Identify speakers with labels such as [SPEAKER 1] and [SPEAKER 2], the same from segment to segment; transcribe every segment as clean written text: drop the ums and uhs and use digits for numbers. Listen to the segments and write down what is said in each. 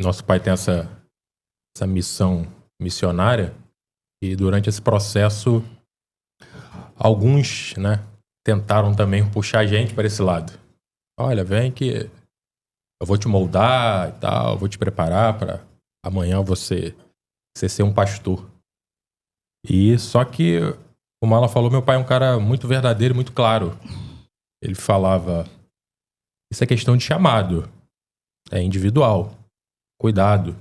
[SPEAKER 1] Nosso pai tem essa missão missionária e durante esse processo alguns, né, tentaram também puxar a gente para esse lado. Olha, vem que eu vou te moldar e tal, eu vou te preparar para amanhã você ser um pastor. E só que, como ela falou, meu pai é um cara muito verdadeiro e muito claro. Ele falava, isso é questão de chamado, é individual, cuidado.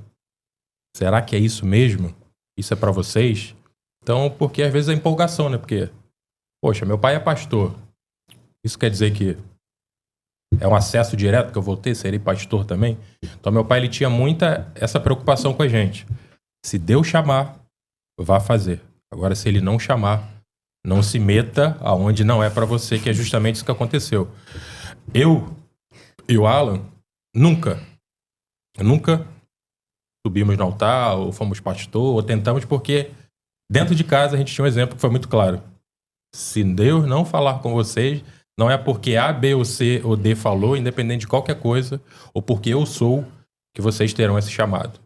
[SPEAKER 1] Será que é isso mesmo? Isso é para vocês? Então, porque às vezes é empolgação, né? Porque, poxa, meu pai é pastor. Isso quer dizer que é um acesso direto que eu vou ter, serei pastor também? Então, meu pai, ele tinha muita essa preocupação com a gente. Se Deus chamar, vá fazer. Agora, se ele não chamar, não se meta aonde não é para você, que é justamente isso que aconteceu. Eu e o Alan nunca subimos no altar, ou fomos pastor, ou tentamos, porque dentro de casa a gente tinha um exemplo que foi muito claro. Se Deus não falar com vocês, não é porque A, B ou C ou D falou, independente de qualquer coisa, ou porque eu sou, que vocês terão esse chamado.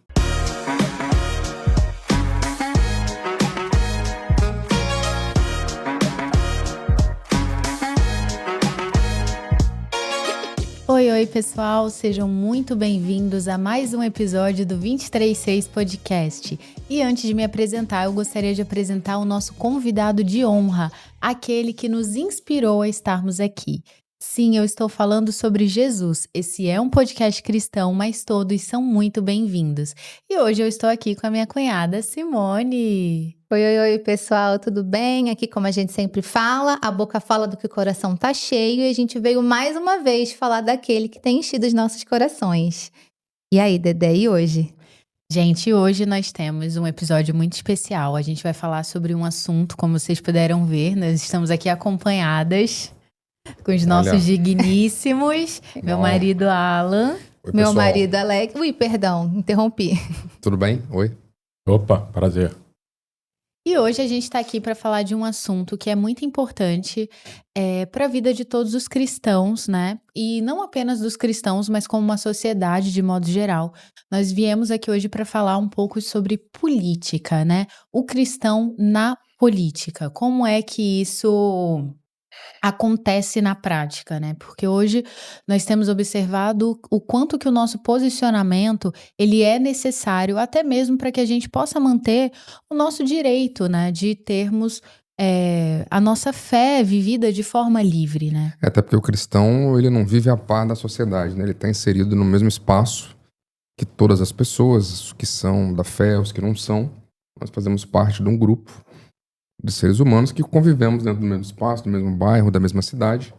[SPEAKER 2] Oi, pessoal, sejam muito bem-vindos a mais um episódio do 236 Podcast. E antes de me apresentar, eu gostaria de apresentar o nosso convidado de honra, aquele que nos inspirou a estarmos aqui. Sim, eu estou falando sobre Jesus. Esse é um podcast cristão, mas todos são muito bem-vindos. E hoje eu estou aqui com a minha cunhada, Simone.
[SPEAKER 3] Oi, pessoal, tudo bem? Aqui, como a gente sempre fala, a boca fala do que o coração tá cheio e a gente veio mais uma vez falar daquele que tem enchido os nossos corações. E aí, Dedé, e hoje?
[SPEAKER 2] Gente, hoje nós temos um episódio muito especial. A gente vai falar sobre um assunto, como vocês puderam ver, nós estamos aqui acompanhadas com os nossos digníssimos, meu marido Alan.
[SPEAKER 3] Oi, meu marido Alex. Ui, perdão, interrompi.
[SPEAKER 4] Tudo bem? Oi.
[SPEAKER 1] Opa, prazer.
[SPEAKER 2] E hoje a gente está aqui para falar de um assunto que é muito importante para a vida de todos os cristãos, né? E não apenas dos cristãos, mas como uma sociedade de modo geral. Nós viemos aqui hoje para falar um pouco sobre política, né? O cristão na política. Como é que isso acontece na prática, né? Porque hoje nós temos observado o quanto que o nosso posicionamento, ele é necessário até mesmo para que a gente possa manter o nosso direito, né? De termos a nossa fé vivida de forma livre, né?
[SPEAKER 4] Até porque o cristão, ele não vive a par da sociedade, né? Ele está inserido no mesmo espaço que todas as pessoas, os que são da fé, os que não são. Nós fazemos parte de um grupo de seres humanos que convivemos dentro do mesmo espaço, do mesmo bairro, da mesma cidade.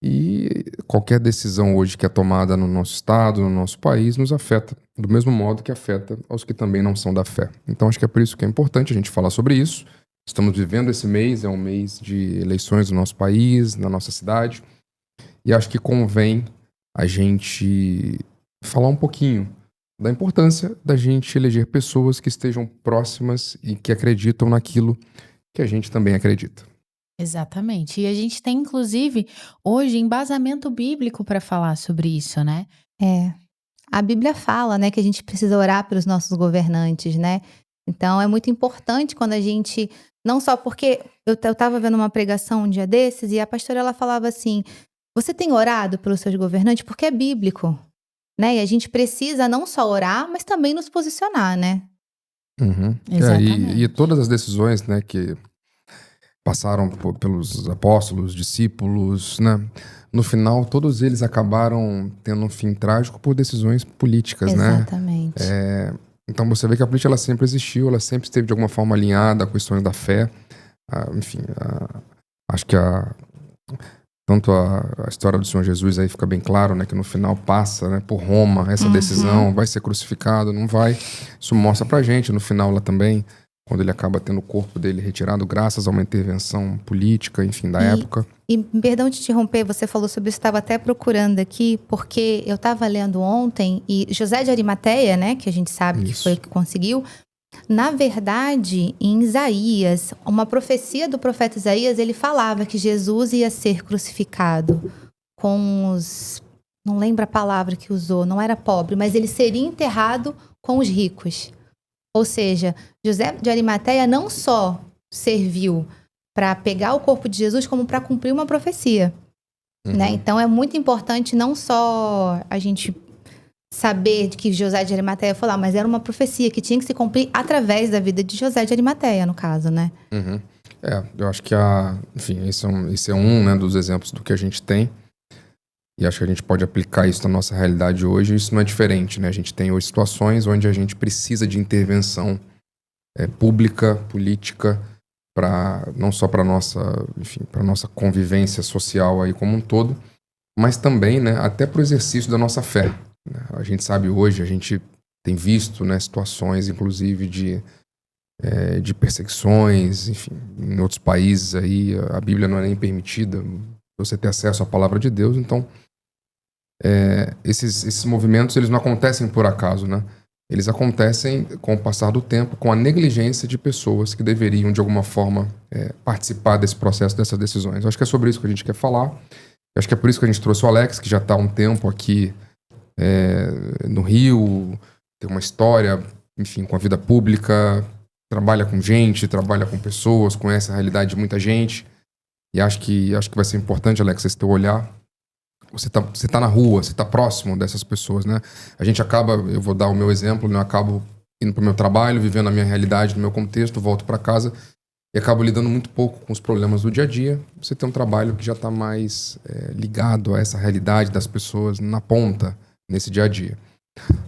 [SPEAKER 4] E qualquer decisão hoje que é tomada no nosso estado, no nosso país, nos afeta do mesmo modo que afeta aos que também não são da fé. Então acho que é por isso que é importante a gente falar sobre isso. Estamos vivendo esse mês, é um mês de eleições no nosso país, na nossa cidade. E acho que convém a gente falar um pouquinho da importância da gente eleger pessoas que estejam próximas e que acreditam naquilo que a gente também acredita.
[SPEAKER 2] Exatamente. E a gente tem, inclusive, hoje, embasamento bíblico para falar sobre isso, né?
[SPEAKER 3] A Bíblia fala, né, que a gente precisa orar pelos nossos governantes, né? Então, é muito importante quando a gente... Não só porque eu estava vendo uma pregação um dia desses e a pastora, ela falava assim, você tem orado pelos seus governantes? Porque é bíblico, né? E a gente precisa não só orar, mas também nos posicionar, né?
[SPEAKER 4] Uhum. E todas as decisões, né, que passaram pelos apóstolos, discípulos, né, no final todos eles acabaram tendo um fim trágico por decisões políticas, né?
[SPEAKER 3] Exatamente.
[SPEAKER 4] Então você vê que a política ela sempre existiu, ela sempre esteve de alguma forma alinhada com questões da fé. Acho que tanto a história do Senhor Jesus aí fica bem claro, né, que no final passa, né, por Roma essa decisão, vai ser crucificado, não vai. Isso mostra pra gente no final lá também, quando ele acaba tendo o corpo dele retirado graças a uma intervenção política, enfim, da época.
[SPEAKER 3] E perdão de te interromper, você falou sobre isso, estava até procurando aqui, porque eu estava lendo ontem, e José de Arimateia, né, que a gente sabe que foi o que conseguiu, na verdade, em Isaías, uma profecia do profeta Isaías, ele falava que Jesus ia ser crucificado com os não lembro a palavra que usou, não era pobre, mas ele seria enterrado com os ricos. Ou seja, José de Arimateia não só serviu para pegar o corpo de Jesus, como para cumprir uma profecia. Né? Então é muito importante não só a gente saber que José de Arimateia foi lá, mas era uma profecia que tinha que se cumprir através da vida de José de Arimateia, no caso, né?
[SPEAKER 4] Eu acho que enfim, esse é um, né, dos exemplos do que a gente tem. E acho que a gente pode aplicar isso na nossa realidade hoje. Isso não é diferente, né? A gente tem hoje situações onde a gente precisa de intervenção pública, política, não só para nossa, enfim, para nossa convivência social aí como um todo, mas também, né, até para o exercício da nossa fé. Né? A gente sabe hoje, a gente tem visto, né, situações, inclusive de perseguições, enfim, em outros países aí a Bíblia não é nem permitida você ter acesso à palavra de Deus. Então esses movimentos, eles não acontecem por acaso, né? Eles acontecem com o passar do tempo, com a negligência de pessoas que deveriam, de alguma forma, participar desse processo, dessas decisões. Eu acho que é sobre isso que a gente quer falar. Eu acho que é por isso que a gente trouxe o Alex, que já está há um tempo aqui no Rio, tem uma história, enfim, com a vida pública, trabalha com gente, trabalha com pessoas, conhece a realidade de muita gente. E acho que vai ser importante, Alex, esse teu olhar. Você tá na rua, você tá próximo dessas pessoas, né? A gente acaba, eu vou dar o meu exemplo, né? Eu acabo indo pro meu trabalho, vivendo a minha realidade, no meu contexto, volto para casa e acabo lidando muito pouco com os problemas do dia a dia. Você tem um trabalho que já tá mais ligado a essa realidade das pessoas na ponta, nesse dia a dia.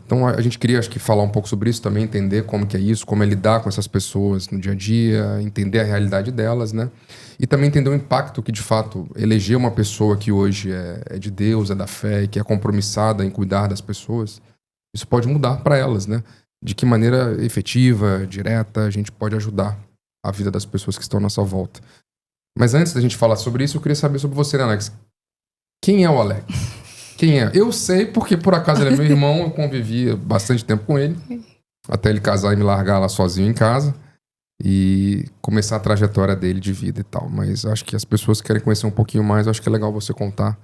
[SPEAKER 4] Então a gente queria, acho que, falar um pouco sobre isso também, entender como que é isso, como é lidar com essas pessoas no dia a dia, entender a realidade delas, né? E também entender o impacto que, de fato, eleger uma pessoa que hoje é de Deus, é da fé e que é compromissada em cuidar das pessoas, isso pode mudar para elas, né? De que maneira efetiva, direta, a gente pode ajudar a vida das pessoas que estão à nossa volta. Mas antes da gente falar sobre isso, eu queria saber sobre você, né, Alex? Quem é o Alex? Quem é? Eu sei porque, por acaso, ele é meu irmão, eu convivi bastante tempo com ele, até ele casar e me largar lá sozinho em casa e começar a trajetória dele de vida e tal. Mas acho que as pessoas querem conhecer um pouquinho mais, acho que é legal você contar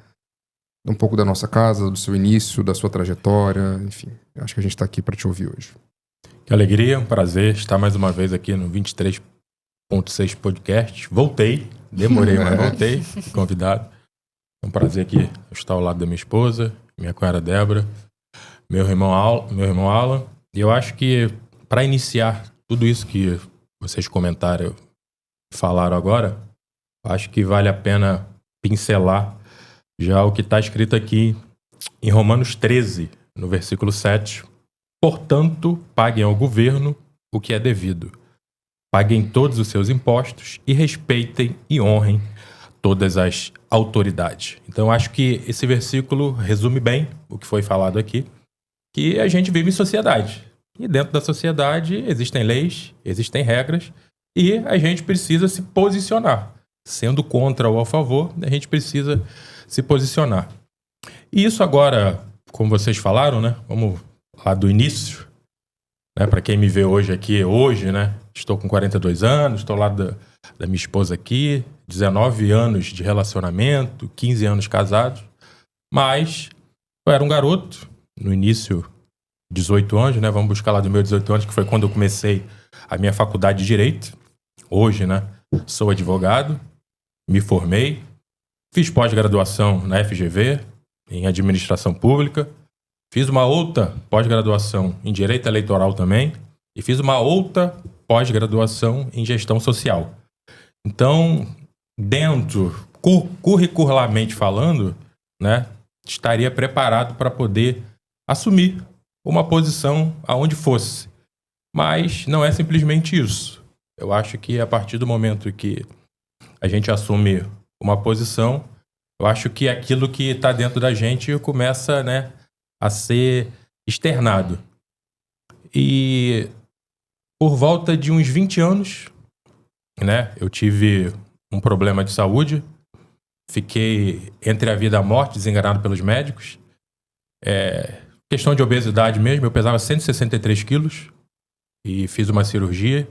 [SPEAKER 4] um pouco da nossa casa, do seu início, da sua trajetória, enfim. Acho que a gente está aqui para te ouvir hoje.
[SPEAKER 1] Que alegria, um prazer estar mais uma vez aqui no 23.6 Podcast. Voltei, demorei, mas voltei, fui convidado. É um prazer aqui estar ao lado da minha esposa, minha cunhada Débora, meu irmão Alan. E eu acho que, para iniciar tudo isso que vocês comentaram e falaram agora, acho que vale a pena pincelar já o que está escrito aqui em Romanos 13, no versículo 7. Portanto, paguem ao governo o que é devido. Paguem todos os seus impostos e respeitem e honrem todas as autoridades. Então, acho que esse versículo resume bem o que foi falado aqui, que a gente vive em sociedade. E dentro da sociedade existem leis, existem regras, e a gente precisa se posicionar. Sendo contra ou a favor, a gente precisa se posicionar. E isso agora, como vocês falaram, né? Vamos lá do início, né? Para quem me vê hoje aqui, né? Estou com 42 anos, estou ao lado da minha esposa aqui, 19 anos de relacionamento, 15 anos casados. Mas eu era um garoto, no início, 18 anos, né? Vamos buscar lá dos meus 18 anos, que foi quando eu comecei a minha faculdade de Direito. Hoje, né? Sou advogado, me formei, fiz pós-graduação na FGV, em Administração Pública, fiz uma outra pós-graduação em Direito Eleitoral também, e fiz uma outra pós-graduação em Gestão Social. Então, curricularmente falando, né, estaria preparado para poder assumir uma posição aonde fosse. Mas não é simplesmente isso. Eu acho que a partir do momento que a gente assume uma posição, eu acho que aquilo que está dentro da gente começa, né, a ser externado. E por volta de uns 20 anos, né, eu tive um problema de saúde, fiquei entre a vida e a morte, desenganado pelos médicos. Questão de obesidade mesmo, eu pesava 163 quilos e fiz uma cirurgia.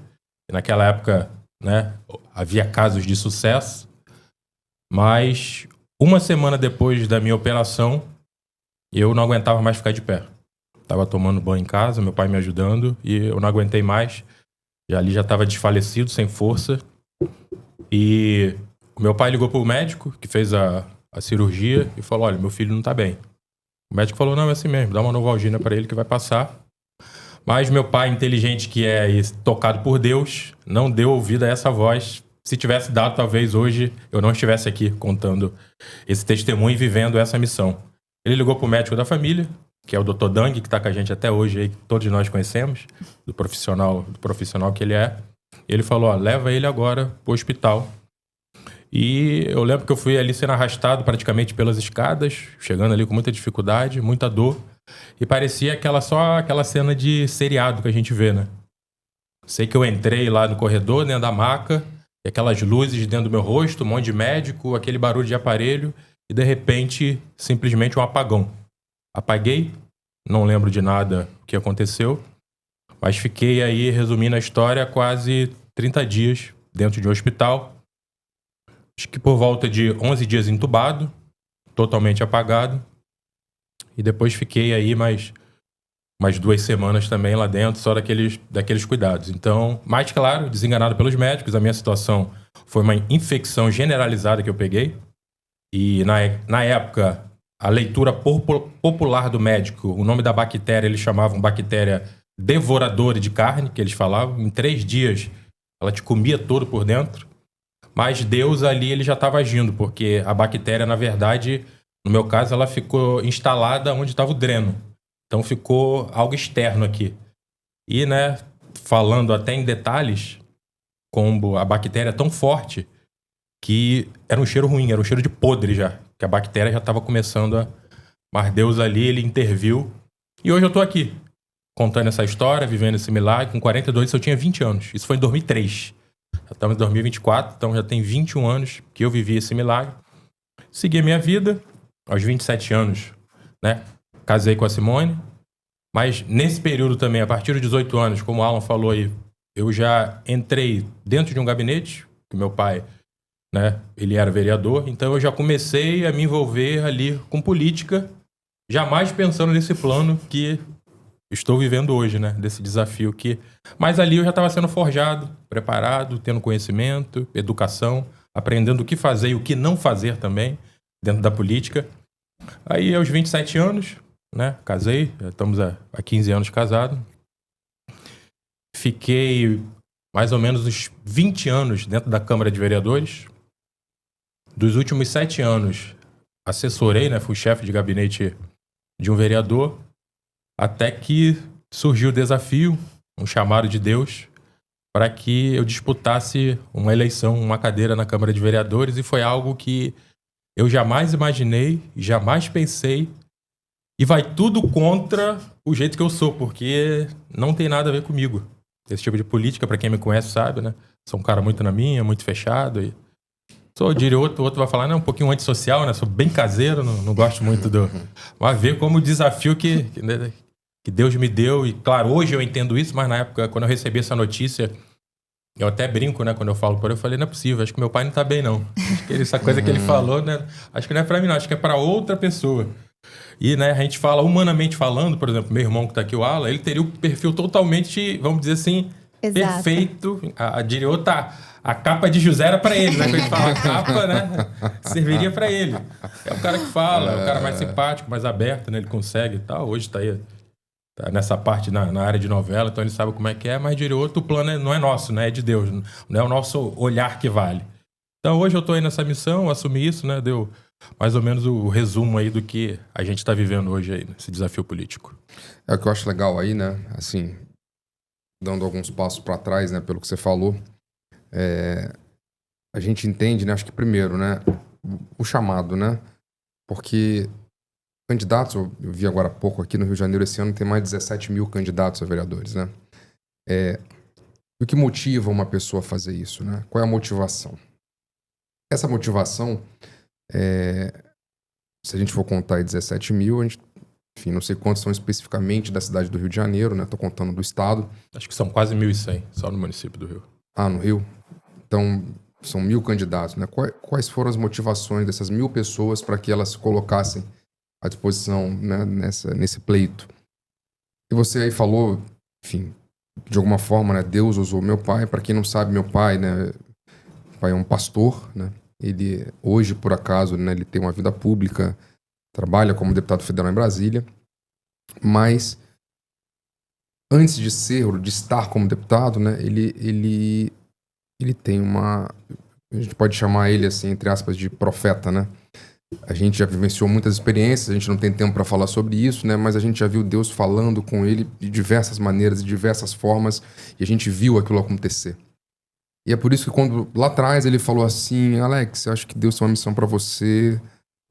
[SPEAKER 1] E naquela época, né, havia casos de sucesso, mas uma semana depois da minha operação, E eu não aguentava mais ficar de pé. Tava tomando banho em casa, meu pai me ajudando, e eu não aguentei mais. Ali já estava desfalecido, sem força. E o meu pai ligou pro médico, que fez a cirurgia, e falou, olha, meu filho não tá bem. O médico falou, não, é assim mesmo, dá uma Novalgina para ele que vai passar. Mas meu pai, inteligente que é e tocado por Deus, não deu ouvido a essa voz. Se tivesse dado, talvez hoje eu não estivesse aqui contando esse testemunho e vivendo essa missão. Ele ligou pro médico da família, que é o Dr. Dang, que está com a gente até hoje, aí, que todos nós conhecemos, do profissional que ele é. Ele falou, ó, leva ele agora pro hospital. E eu lembro que eu fui ali sendo arrastado praticamente pelas escadas, chegando ali com muita dificuldade, muita dor. E parecia só aquela cena de seriado que a gente vê, né? Sei que eu entrei lá no corredor, dentro da maca, e aquelas luzes dentro do meu rosto, um monte de médico, aquele barulho de aparelho, e de repente, simplesmente um apagão. Apaguei, não lembro de nada o que aconteceu, mas fiquei aí, resumindo a história, quase 30 dias dentro de um hospital. Acho que por volta de 11 dias entubado, totalmente apagado. E depois fiquei aí mais 2 semanas também lá dentro, só daqueles cuidados. Então, mais claro, desenganado pelos médicos, a minha situação foi uma infecção generalizada que eu peguei. E na época, a leitura popular do médico, o nome da bactéria, eles chamavam bactéria devoradora de carne, que eles falavam. Em 3 dias, ela te comia todo por dentro. Mas Deus ali, ele já estava agindo, porque a bactéria, na verdade, no meu caso, ela ficou instalada onde estava o dreno. Então ficou algo externo aqui. E, né, falando até em detalhes, como a bactéria é tão forte que era um cheiro ruim, era um cheiro de podre já. Que a bactéria já estava começando a... Mas Deus ali, ele interviu. E hoje eu tô aqui, contando essa história, vivendo esse milagre. Com 42, eu tinha 20 anos. Isso foi em 2003. Já estamos em 2024, então já tem 21 anos que eu vivi esse milagre. Segui a minha vida, aos 27 anos, né? Casei com a Simone. Mas nesse período também, a partir dos 18 anos, como o Alan falou aí, eu já entrei dentro de um gabinete, que meu pai, né, ele era vereador, então eu já comecei a me envolver ali com política, jamais pensando nesse plano que estou vivendo hoje, né, desse desafio que... Mas ali eu já estava sendo forjado, preparado, tendo conhecimento, educação, aprendendo o que fazer e o que não fazer também dentro da política. Aí aos 27 anos, né, casei, já estamos há 15 anos casados. Fiquei mais ou menos uns 20 anos dentro da Câmara de Vereadores. Dos últimos 7 anos, assessorei, né, fui chefe de gabinete de um vereador, até que surgiu o desafio, um chamado de Deus, para que eu disputasse uma eleição, uma cadeira na Câmara de Vereadores, e foi algo que eu jamais imaginei, jamais pensei, e vai tudo contra o jeito que eu sou, porque não tem nada a ver comigo. Esse tipo de política, para quem me conhece sabe, né? Sou um cara muito na minha, muito fechado, e sou de outro vai falar, né, um pouquinho antissocial, né? Sou bem caseiro, não gosto muito do... Mas ver como o desafio que Deus me deu, e claro, hoje eu entendo isso, mas na época, quando eu recebi essa notícia, eu até brinco, né, quando eu falo por ele, eu falei, não é possível, acho que meu pai não tá bem, não. Acho que essa coisa que ele falou, né, acho que não é pra mim, não, acho que é pra outra pessoa. E, né, a gente fala, humanamente falando, por exemplo, meu irmão que tá aqui, o Alan, ele teria o perfil totalmente, vamos dizer assim,
[SPEAKER 3] Exato.
[SPEAKER 1] Perfeito. A capa de José era pra ele, né? Quando a gente fala a capa, né? Serviria pra ele. É o cara que fala, é o cara mais simpático, mais aberto, né? Ele consegue e tal. Hoje tá aí, tá nessa parte na área de novela, então ele sabe como é que é, mas Dirioto, o plano não é nosso, né? É de Deus. Não é o nosso olhar que vale. Então hoje eu tô aí nessa missão, assumi isso, né? Deu mais ou menos o resumo aí do que a gente tá vivendo hoje aí, nesse desafio político.
[SPEAKER 4] É o que eu acho legal aí, né? Assim, dando alguns passos para trás, né? Pelo que você falou, a gente entende, né? Acho que primeiro, né? O chamado, né? Porque candidatos, eu vi agora há pouco aqui no Rio de Janeiro, esse ano tem mais de 17 mil candidatos a vereadores, né? O que motiva uma pessoa a fazer isso, né? Qual é a motivação? Essa motivação, se a gente for contar aí 17 mil, a gente, enfim, não sei quantos são especificamente da cidade do Rio de Janeiro, né? Tô contando do estado.
[SPEAKER 1] Acho que são quase 1.100, só no município do Rio.
[SPEAKER 4] Ah, no Rio? Então, são 1.000 candidatos, né? Quais foram as motivações dessas 1.000 pessoas para que elas se colocassem à disposição, né, nesse pleito. E você aí falou, enfim, de alguma forma, né, Deus usou meu pai. Para quem não sabe, meu pai, né, meu pai é um pastor, né? Ele hoje, por acaso, né, ele tem uma vida pública, trabalha como deputado federal em Brasília, mas antes de estar como deputado, né, ele tem a gente pode chamar ele, assim, entre aspas, de profeta, né? A gente já vivenciou muitas experiências, a gente não tem tempo para falar sobre isso, né? Mas a gente já viu Deus falando com ele de diversas maneiras, de diversas formas, e a gente viu aquilo acontecer. E é por isso que quando lá atrás ele falou assim: Alex, eu acho que Deus tem uma missão para você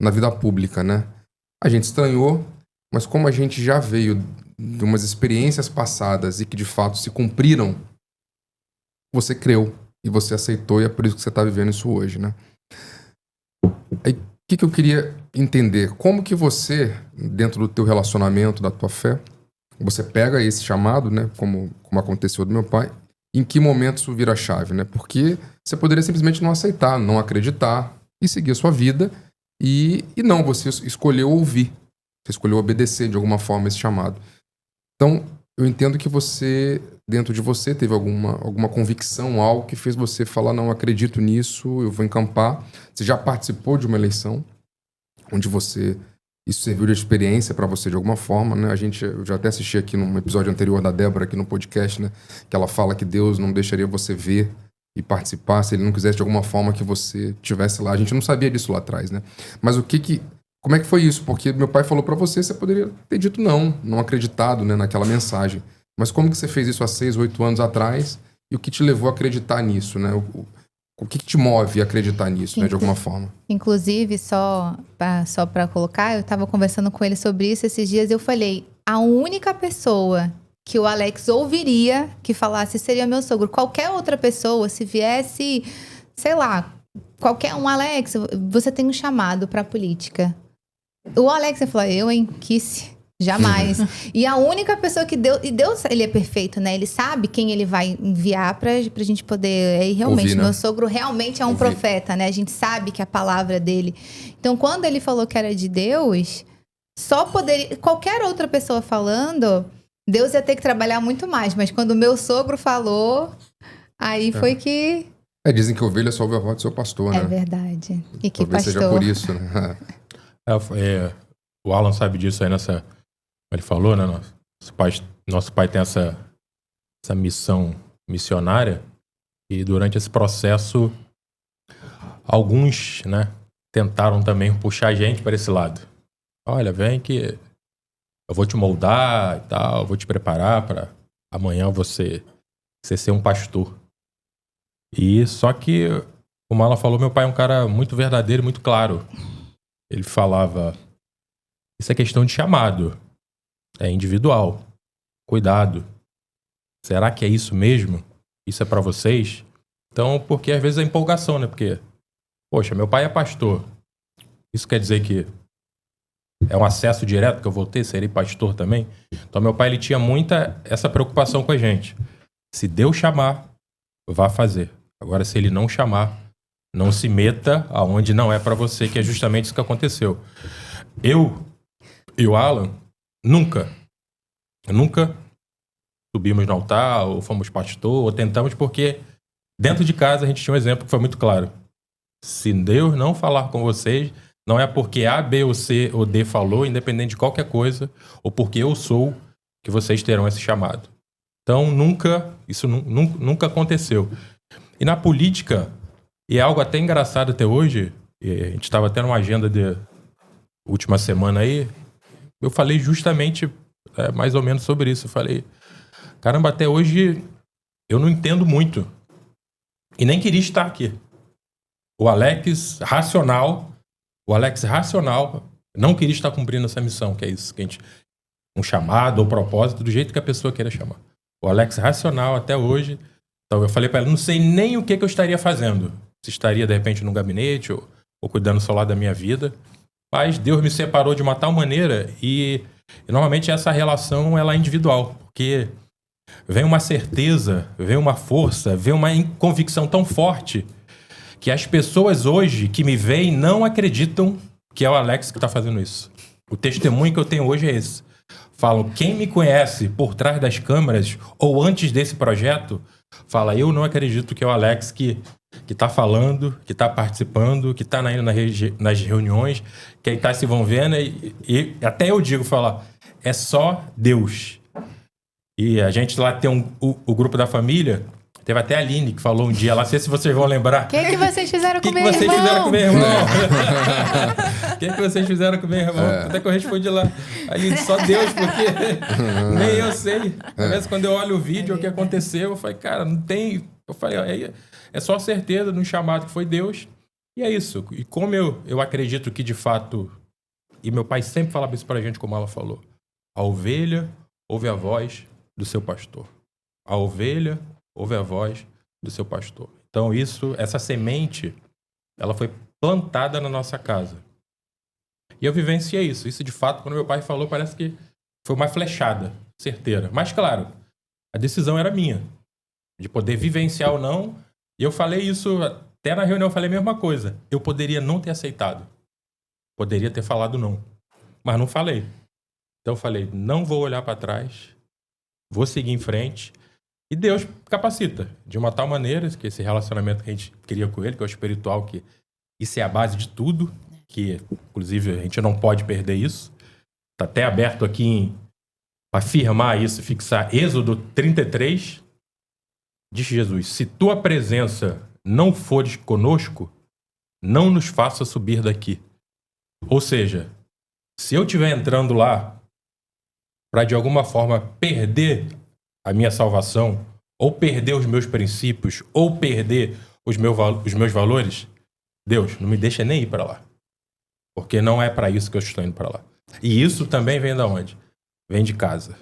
[SPEAKER 4] na vida pública, né? A gente estranhou, mas como a gente já veio de umas experiências passadas e que de fato se cumpriram, você creu e você aceitou, e é por isso que você está vivendo isso hoje, né? Aí, o que eu queria entender? Como que você, dentro do teu relacionamento, da tua fé, você pega esse chamado, né? Como aconteceu do meu pai, em que momento isso vira chave, né? Porque você poderia simplesmente não aceitar, não acreditar e seguir a sua vida, e não, você escolheu ouvir, você escolheu obedecer de alguma forma esse chamado. Então, eu entendo que você, dentro de você, teve alguma convicção, algo que fez você falar: não, acredito nisso, eu vou encampar. Você já participou de uma eleição onde isso serviu de experiência para você de alguma forma, né? Eu já até assisti aqui num episódio anterior da Débora, aqui no podcast, né? Que ela fala que Deus não deixaria você ver e participar se ele não quisesse de alguma forma que você estivesse lá. A gente não sabia disso lá atrás, né? Mas como é que foi isso? Porque meu pai falou pra você poderia ter dito não acreditado, né, naquela mensagem. Mas como que você fez isso há 6, 8 anos atrás? E o que te levou a acreditar nisso, né? O que te move a acreditar nisso, né, de alguma forma?
[SPEAKER 3] Inclusive, só para colocar, eu estava conversando com ele sobre isso esses dias e eu falei: a única pessoa que o Alex ouviria que falasse seria meu sogro. Qualquer outra pessoa, se viesse, sei lá, qualquer um: Alex, você tem um chamado pra política. O Alex ia falar: eu, hein? Jamais. E a única pessoa que Deus... E Deus, ele é perfeito, né? Ele sabe quem ele vai enviar pra gente poder... E realmente,
[SPEAKER 4] ouvir, né?
[SPEAKER 3] Meu sogro realmente é um profeta, né? A gente sabe que a palavra dele... Então, quando ele falou que era de Deus, só poderia... Qualquer outra pessoa falando, Deus ia ter que trabalhar muito mais. Mas quando o meu sogro falou, aí foi que...
[SPEAKER 4] Dizem que ovelha só ouve a voz do seu pastor, né?
[SPEAKER 3] É verdade. E que
[SPEAKER 4] talvez
[SPEAKER 3] pastor...
[SPEAKER 4] seja por isso, né?
[SPEAKER 1] O Alan sabe disso aí nessa... Ele falou, né? Nosso pai tem essa missão missionária, e durante esse processo alguns, né, tentaram também puxar a gente para esse lado. Olha, vem que eu vou te moldar e tal, eu vou te preparar para amanhã você ser um pastor. E só que, como ela falou, meu pai é um cara muito verdadeiro, muito claro. Ele falava: isso é questão de chamado. É individual. Cuidado. Será que é isso mesmo? Isso é pra vocês? Então, porque às vezes é empolgação, né? Porque, poxa, meu pai é pastor. Isso quer dizer que é um acesso direto que eu vou ter? Serei pastor também? Então, meu pai, ele tinha muita essa preocupação com a gente. Se Deus chamar, vá fazer. Agora, se ele não chamar, não se meta aonde não é pra você, que é justamente isso que aconteceu. Eu e o Alan nunca subimos no altar, ou fomos pastor, ou tentamos, porque dentro de casa a gente tinha um exemplo que foi muito claro. Se Deus não falar com vocês, não é porque A, B ou C ou D falou, independente de qualquer coisa, ou porque eu sou, que vocês terão esse chamado. Então, isso nunca aconteceu. E na política, e é algo até engraçado até hoje, e a gente estava até numa agenda de última semana aí, eu falei justamente mais ou menos sobre isso. Eu falei: caramba, até hoje eu não entendo muito. E nem queria estar aqui. O Alex racional não queria estar cumprindo essa missão, que é isso, que a gente, um chamado ou propósito, do jeito que a pessoa queira chamar. O Alex racional até hoje. Então eu falei para ela: não sei nem o que eu estaria fazendo. Se estaria, de repente, no gabinete ou cuidando só lá da minha vida. Mas Deus me separou de uma tal maneira, e normalmente essa relação ela é individual, porque vem uma certeza, vem uma força, vem uma convicção tão forte que as pessoas hoje que me veem não acreditam que é o Alex que está fazendo isso. O testemunho que eu tenho hoje é esse. Falam, quem me conhece por trás das câmeras ou antes desse projeto, fala, eu não acredito que é o Alex que tá falando, que tá participando, que tá indo nas reuniões, que aí tá se envolvendo e até eu digo, falar, é só Deus. E a gente lá tem o grupo da família, teve até a Aline que falou um dia lá, não sei se vocês vão lembrar.
[SPEAKER 2] O que vocês fizeram com
[SPEAKER 1] O
[SPEAKER 2] meu irmão?
[SPEAKER 1] que vocês fizeram com meu irmão? O que vocês fizeram com meu irmão? Até que eu respondi lá. Aí, só Deus, porque nem eu sei. Às vezes, quando eu olho o vídeo, o que aconteceu, eu falei, cara, não tem... Eu falei, aí é só certeza no chamado que foi Deus. E é isso. E como eu acredito que, de fato... E meu pai sempre falava isso pra gente, como ela falou. A ovelha ouve a voz do seu pastor. A ovelha ouve a voz do seu pastor. Então, essa semente, ela foi plantada na nossa casa. E eu vivenciei isso. Isso, de fato, quando meu pai falou, parece que foi uma flechada certeira. Mas, claro, a decisão era minha. De poder vivenciar ou não. E eu falei isso, até na reunião eu falei a mesma coisa. Eu poderia não ter aceitado. Poderia ter falado não. Mas não falei. Então eu falei, não vou olhar para trás. Vou seguir em frente. E Deus capacita. De uma tal maneira que esse relacionamento que a gente cria com Ele, que é o espiritual, que isso é a base de tudo. Que, inclusive, a gente não pode perder isso. Está até aberto aqui para afirmar isso, fixar. Êxodo 33, diz Jesus, se tua presença não fores conosco, não nos faça subir daqui. Ou seja, se eu estiver entrando lá para, de alguma forma, perder a minha salvação, ou perder os meus princípios, ou perder os meus valores, Deus, não me deixa nem ir para lá. Porque não é para isso que eu estou indo para lá. E isso também vem de onde? Vem de casa.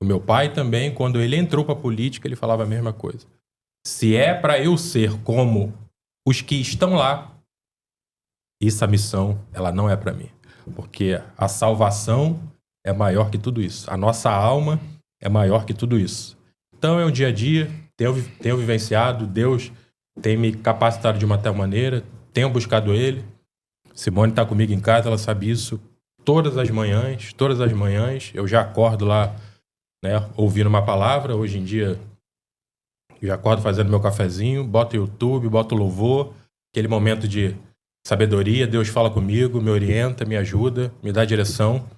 [SPEAKER 1] O meu pai também, quando ele entrou para a política, ele falava a mesma coisa. Se é para eu ser como os que estão lá, essa missão, ela não é para mim. Porque a salvação é maior que tudo isso. A nossa alma é maior que tudo isso. Então é um dia a dia, tenho vivenciado, Deus tem me capacitado de uma tal maneira, tenho buscado Ele. Simone está comigo em casa, ela sabe isso. Todas as manhãs, eu já acordo lá, né, ouvindo uma palavra. Hoje em dia, eu já acordo fazendo meu cafezinho, boto o YouTube, boto o louvor, aquele momento de sabedoria, Deus fala comigo, me orienta, me ajuda, me dá direção,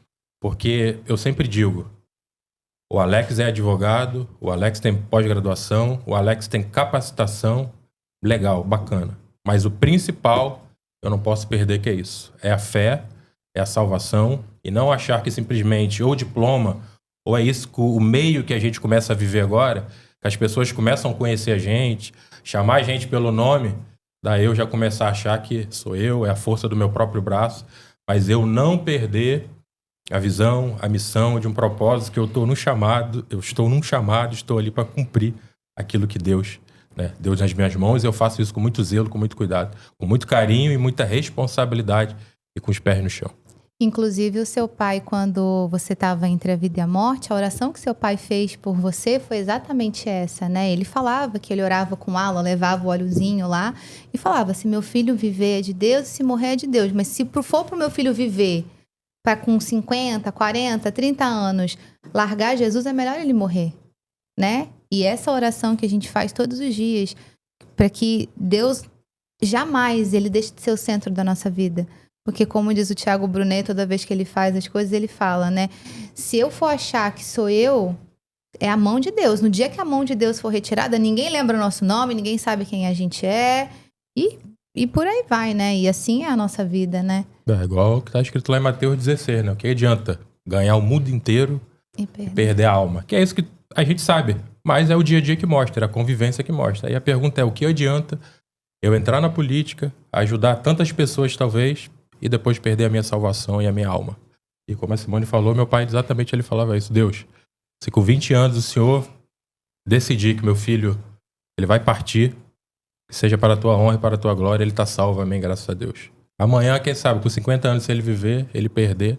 [SPEAKER 1] porque eu sempre digo, o Alex é advogado, o Alex tem pós-graduação, o Alex tem capacitação, legal, bacana. Mas o principal, eu não posso perder, que é isso. É a fé, é a salvação, e não achar que simplesmente ou diploma, ou é isso, o meio que a gente começa a viver agora, que as pessoas começam a conhecer a gente, chamar a gente pelo nome, daí eu já começar a achar que sou eu, é a força do meu próprio braço, mas eu não perder a visão, a missão de um propósito que eu estou num chamado, estou ali para cumprir aquilo que Deus, né, deu nas minhas mãos, e eu faço isso com muito zelo, com muito cuidado, com muito carinho e muita responsabilidade e com os pés no chão.
[SPEAKER 3] Inclusive, o seu pai, quando você estava entre a vida e a morte, a oração que seu pai fez por você foi exatamente essa, né? Ele falava que ele orava com aula, levava o óleozinho lá e falava, se meu filho viver é de Deus, se morrer é de Deus. Mas se for pro meu filho viver para com 50, 40, 30 anos, largar Jesus, é melhor ele morrer, né? E essa oração que a gente faz todos os dias, para que Deus jamais ele deixe de ser o centro da nossa vida. Porque como diz o Thiago Brunet, toda vez que ele faz as coisas, ele fala, né? Se eu for achar que sou eu, é a mão de Deus. No dia que a mão de Deus for retirada, ninguém lembra o nosso nome, ninguém sabe quem a gente é. E por aí vai, né? E assim é a nossa vida, né?
[SPEAKER 1] É igual o que está escrito lá em Mateus 16, né? O que adianta ganhar o mundo inteiro e perder a alma? Que é isso que a gente sabe, mas é o dia a dia que mostra, é a convivência que mostra. Aí a pergunta é, o que adianta eu entrar na política, ajudar tantas pessoas talvez, e depois perder a minha salvação e a minha alma? E como a Simone falou, meu pai exatamente ele falava isso. Deus, se com 20 anos o Senhor decidir que meu filho ele vai partir, que seja para a tua honra e para a tua glória, ele está salvo, amém, graças a Deus. Amanhã, quem sabe, com 50 anos, se ele viver, ele perder,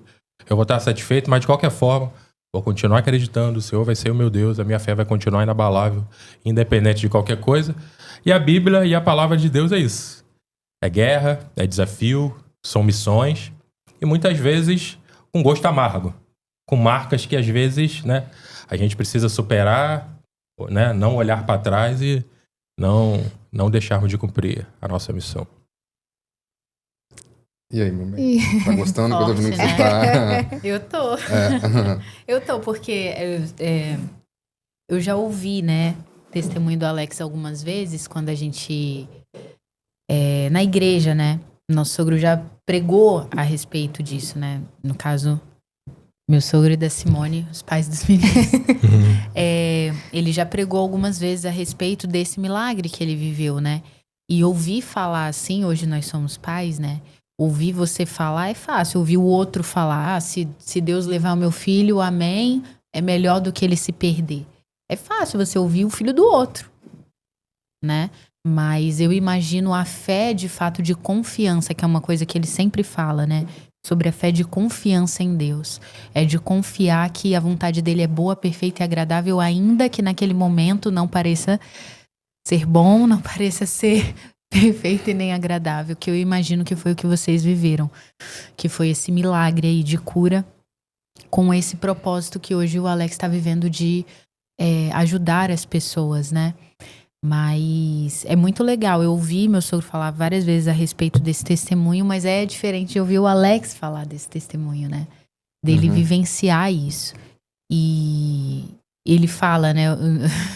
[SPEAKER 1] eu vou estar satisfeito, mas de qualquer forma, vou continuar acreditando, o Senhor vai ser o meu Deus, a minha fé vai continuar inabalável, independente de qualquer coisa. E a Bíblia e a palavra de Deus é isso. É guerra, é desafio, são missões, e muitas vezes com gosto amargo, com marcas que às vezes, né, a gente precisa superar, né, não olhar para trás e não deixarmos de cumprir a nossa missão.
[SPEAKER 4] E aí, meu bem? Tá gostando?
[SPEAKER 2] Forte,
[SPEAKER 4] Eu tô vendo que você
[SPEAKER 2] né?
[SPEAKER 4] tá...
[SPEAKER 2] Eu tô.
[SPEAKER 4] É.
[SPEAKER 2] Eu tô, porque eu já ouvi, né, testemunho do Alex algumas vezes, quando a gente... na igreja, né? Nosso sogro já pregou a respeito disso, né? No caso, meu sogro e da Simone, os pais dos meninos. Ele já pregou algumas vezes a respeito desse milagre que ele viveu, né? E ouvir falar assim, hoje nós somos pais, né? Ouvir você falar é fácil. Ouvir o outro falar, se Deus levar o meu filho, amém, é melhor do que ele se perder. É fácil você ouvir o filho do outro, né? Mas eu imagino a fé, de fato, de confiança, que é uma coisa que ele sempre fala, né? Sobre a fé de confiança em Deus. É de confiar que a vontade dele é boa, perfeita e agradável, ainda que naquele momento não pareça ser bom, não pareça ser perfeito e nem agradável. Que eu imagino que foi o que vocês viveram. Que foi esse milagre aí de cura, com esse propósito que hoje o Alex está vivendo de ajudar as pessoas, né? Mas é muito legal. Eu ouvi meu sogro falar várias vezes a respeito desse testemunho, mas é diferente de ouvir o Alex falar desse testemunho, né? Dele vivenciar isso. E ele fala, né?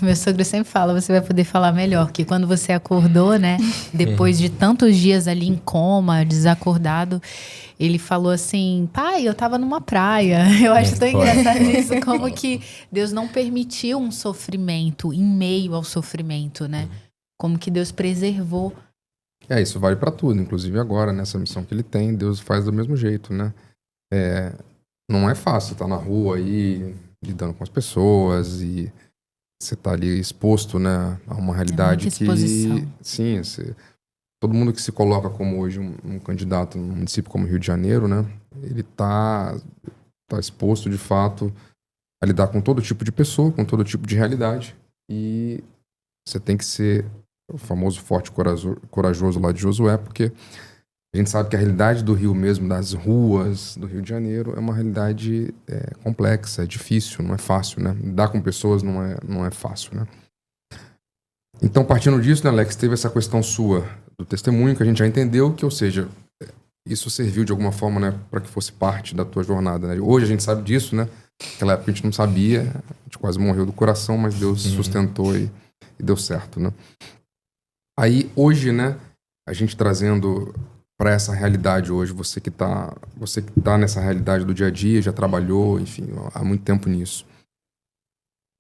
[SPEAKER 2] Meu sogro sempre fala, você vai poder falar melhor, que quando você acordou, né? Depois de tantos dias ali em coma, desacordado, ele falou assim, pai, eu tava numa praia. Eu acho tão engraçado isso, como que Deus não permitiu um sofrimento em meio ao sofrimento, né? Como que Deus preservou.
[SPEAKER 4] Isso vale pra tudo, inclusive agora, nessa missão que ele tem, Deus faz do mesmo jeito, né? Não é fácil estar na rua aí, lidando com as pessoas, e você tá ali exposto, né, a uma realidade que... Sim, todo mundo que se coloca como hoje um candidato num município como Rio de Janeiro, né, ele tá exposto, de fato, a lidar com todo tipo de pessoa, com todo tipo de realidade, e você tem que ser o famoso forte corajoso lá de Josué, porque a gente sabe que a realidade do Rio mesmo, das ruas do Rio de Janeiro, é uma realidade complexa, é difícil, não é fácil, né? Lidar com pessoas não é fácil, né? Então, partindo disso, né, Alex, teve essa questão sua do testemunho, que a gente já entendeu, que, ou seja, isso serviu de alguma forma, né, para que fosse parte da tua jornada, né? Hoje a gente sabe disso, né? Naquela época a gente não sabia, a gente quase morreu do coração, mas Deus sustentou e deu certo, né? Aí, hoje, né, a gente trazendo para essa realidade hoje, você que tá nessa realidade do dia a dia, já trabalhou, enfim, há muito tempo nisso.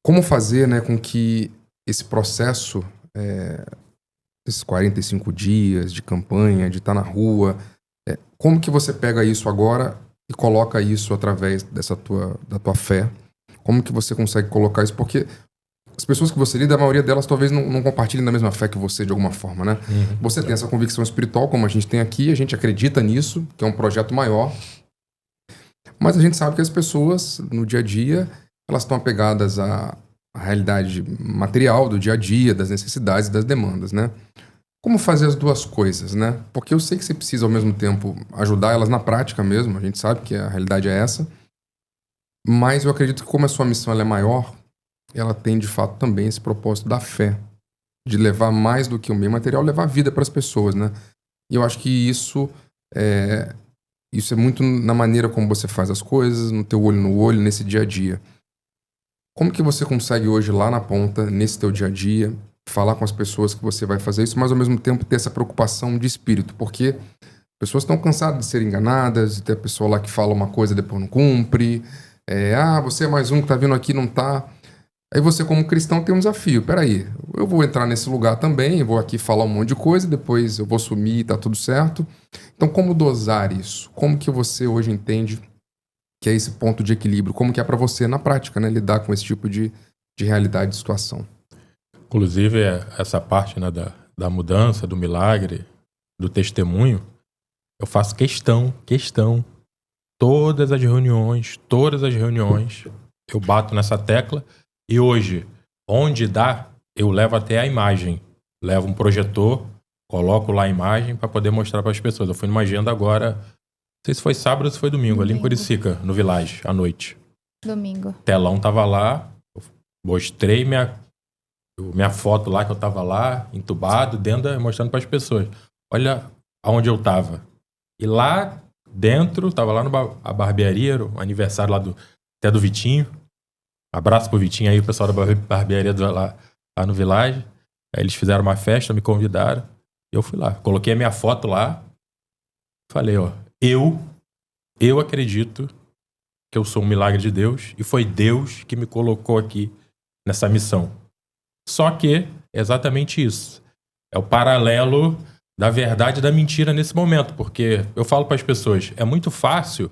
[SPEAKER 4] Como fazer, né, com que esse processo, esses 45 dias de campanha, de estar na rua, como que você pega isso agora e coloca isso através da tua fé? Como que você consegue colocar isso? Porque as pessoas que você lida, a maioria delas talvez não compartilhem da mesma fé que você de alguma forma, né? Você tem essa convicção espiritual, como a gente tem aqui, a gente acredita nisso, que é um projeto maior. Mas a gente sabe que as pessoas, no dia a dia, elas estão apegadas à realidade material do dia a dia, das necessidades e das demandas, né? Como fazer as duas coisas, né? Porque eu sei que você precisa, ao mesmo tempo, ajudar elas na prática mesmo, a gente sabe que a realidade é essa. Mas eu acredito que como a sua missão ela é maior, ela tem, de fato, também esse propósito da fé, de levar mais do que o meio material, levar a vida para as pessoas, né? E eu acho que isso é muito na maneira como você faz as coisas, no teu olho no olho, nesse dia a dia. Como que você consegue hoje, lá na ponta, nesse teu dia a dia, falar com as pessoas que você vai fazer isso, mas ao mesmo tempo ter essa preocupação de espírito? Porque pessoas estão cansadas de serem enganadas, de ter a pessoa lá que fala uma coisa e depois não cumpre. Você é mais um que tá vindo aqui e não tá... Aí você, como cristão, tem um desafio. Peraí, eu vou entrar nesse lugar também, vou aqui falar um monte de coisa, depois eu vou sumir e tá tudo certo. Então, como dosar isso? Como que você hoje entende que é esse ponto de equilíbrio? Como que é para você, na prática, né, lidar com esse tipo de realidade, de situação?
[SPEAKER 1] Inclusive, essa parte, né, da mudança, do milagre, do testemunho, eu faço questão. Todas as reuniões, eu bato nessa tecla. E hoje, onde dá, eu levo até a imagem. Levo um projetor, coloco lá a imagem para poder mostrar para as pessoas. Eu fui numa agenda agora, sei se foi sábado ou se foi domingo, ali em Curicica, no Village, à noite.
[SPEAKER 3] Domingo.
[SPEAKER 1] Telão tava lá, eu mostrei minha foto lá, que eu tava lá, entubado, mostrando para as pessoas. Olha aonde eu tava. E lá dentro, tava lá a barbearia, era o aniversário lá até do Vitinho. Abraço pro Vitinho aí, o pessoal da barbearia lá no Village. Aí eles fizeram uma festa, me convidaram. E eu fui lá. Coloquei a minha foto lá. Falei, ó, eu acredito que eu sou um milagre de Deus. E foi Deus que me colocou aqui nessa missão. Só que é exatamente isso. É o paralelo da verdade e da mentira nesse momento. Porque eu falo para as pessoas, é muito fácil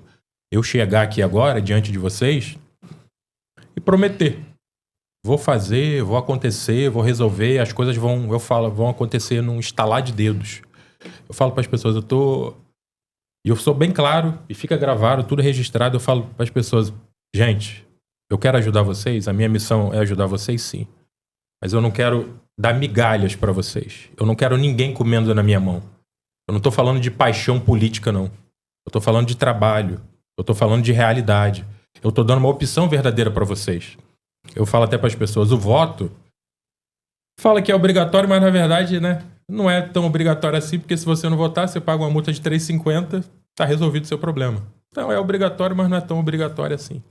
[SPEAKER 1] eu chegar aqui agora, diante de vocês, e prometer. Vou fazer, vou acontecer, vou resolver, as coisas vão acontecer num estalar de dedos. Eu falo para as pessoas, e eu sou bem claro, e fica gravado, tudo registrado, eu falo para as pessoas, gente, eu quero ajudar vocês, a minha missão é ajudar vocês sim, mas eu não quero dar migalhas para vocês. Eu não quero ninguém comendo na minha mão. Eu não estou falando de paixão política, não. Eu estou falando de trabalho, eu estou falando de realidade. Eu estou dando uma opção verdadeira para vocês. Eu falo até para as pessoas, o voto fala que é obrigatório, mas na verdade, né, não é tão obrigatório assim, porque se você não votar, você paga uma multa de R$3,50, tá resolvido o seu problema. Então é obrigatório, mas não é tão obrigatório assim.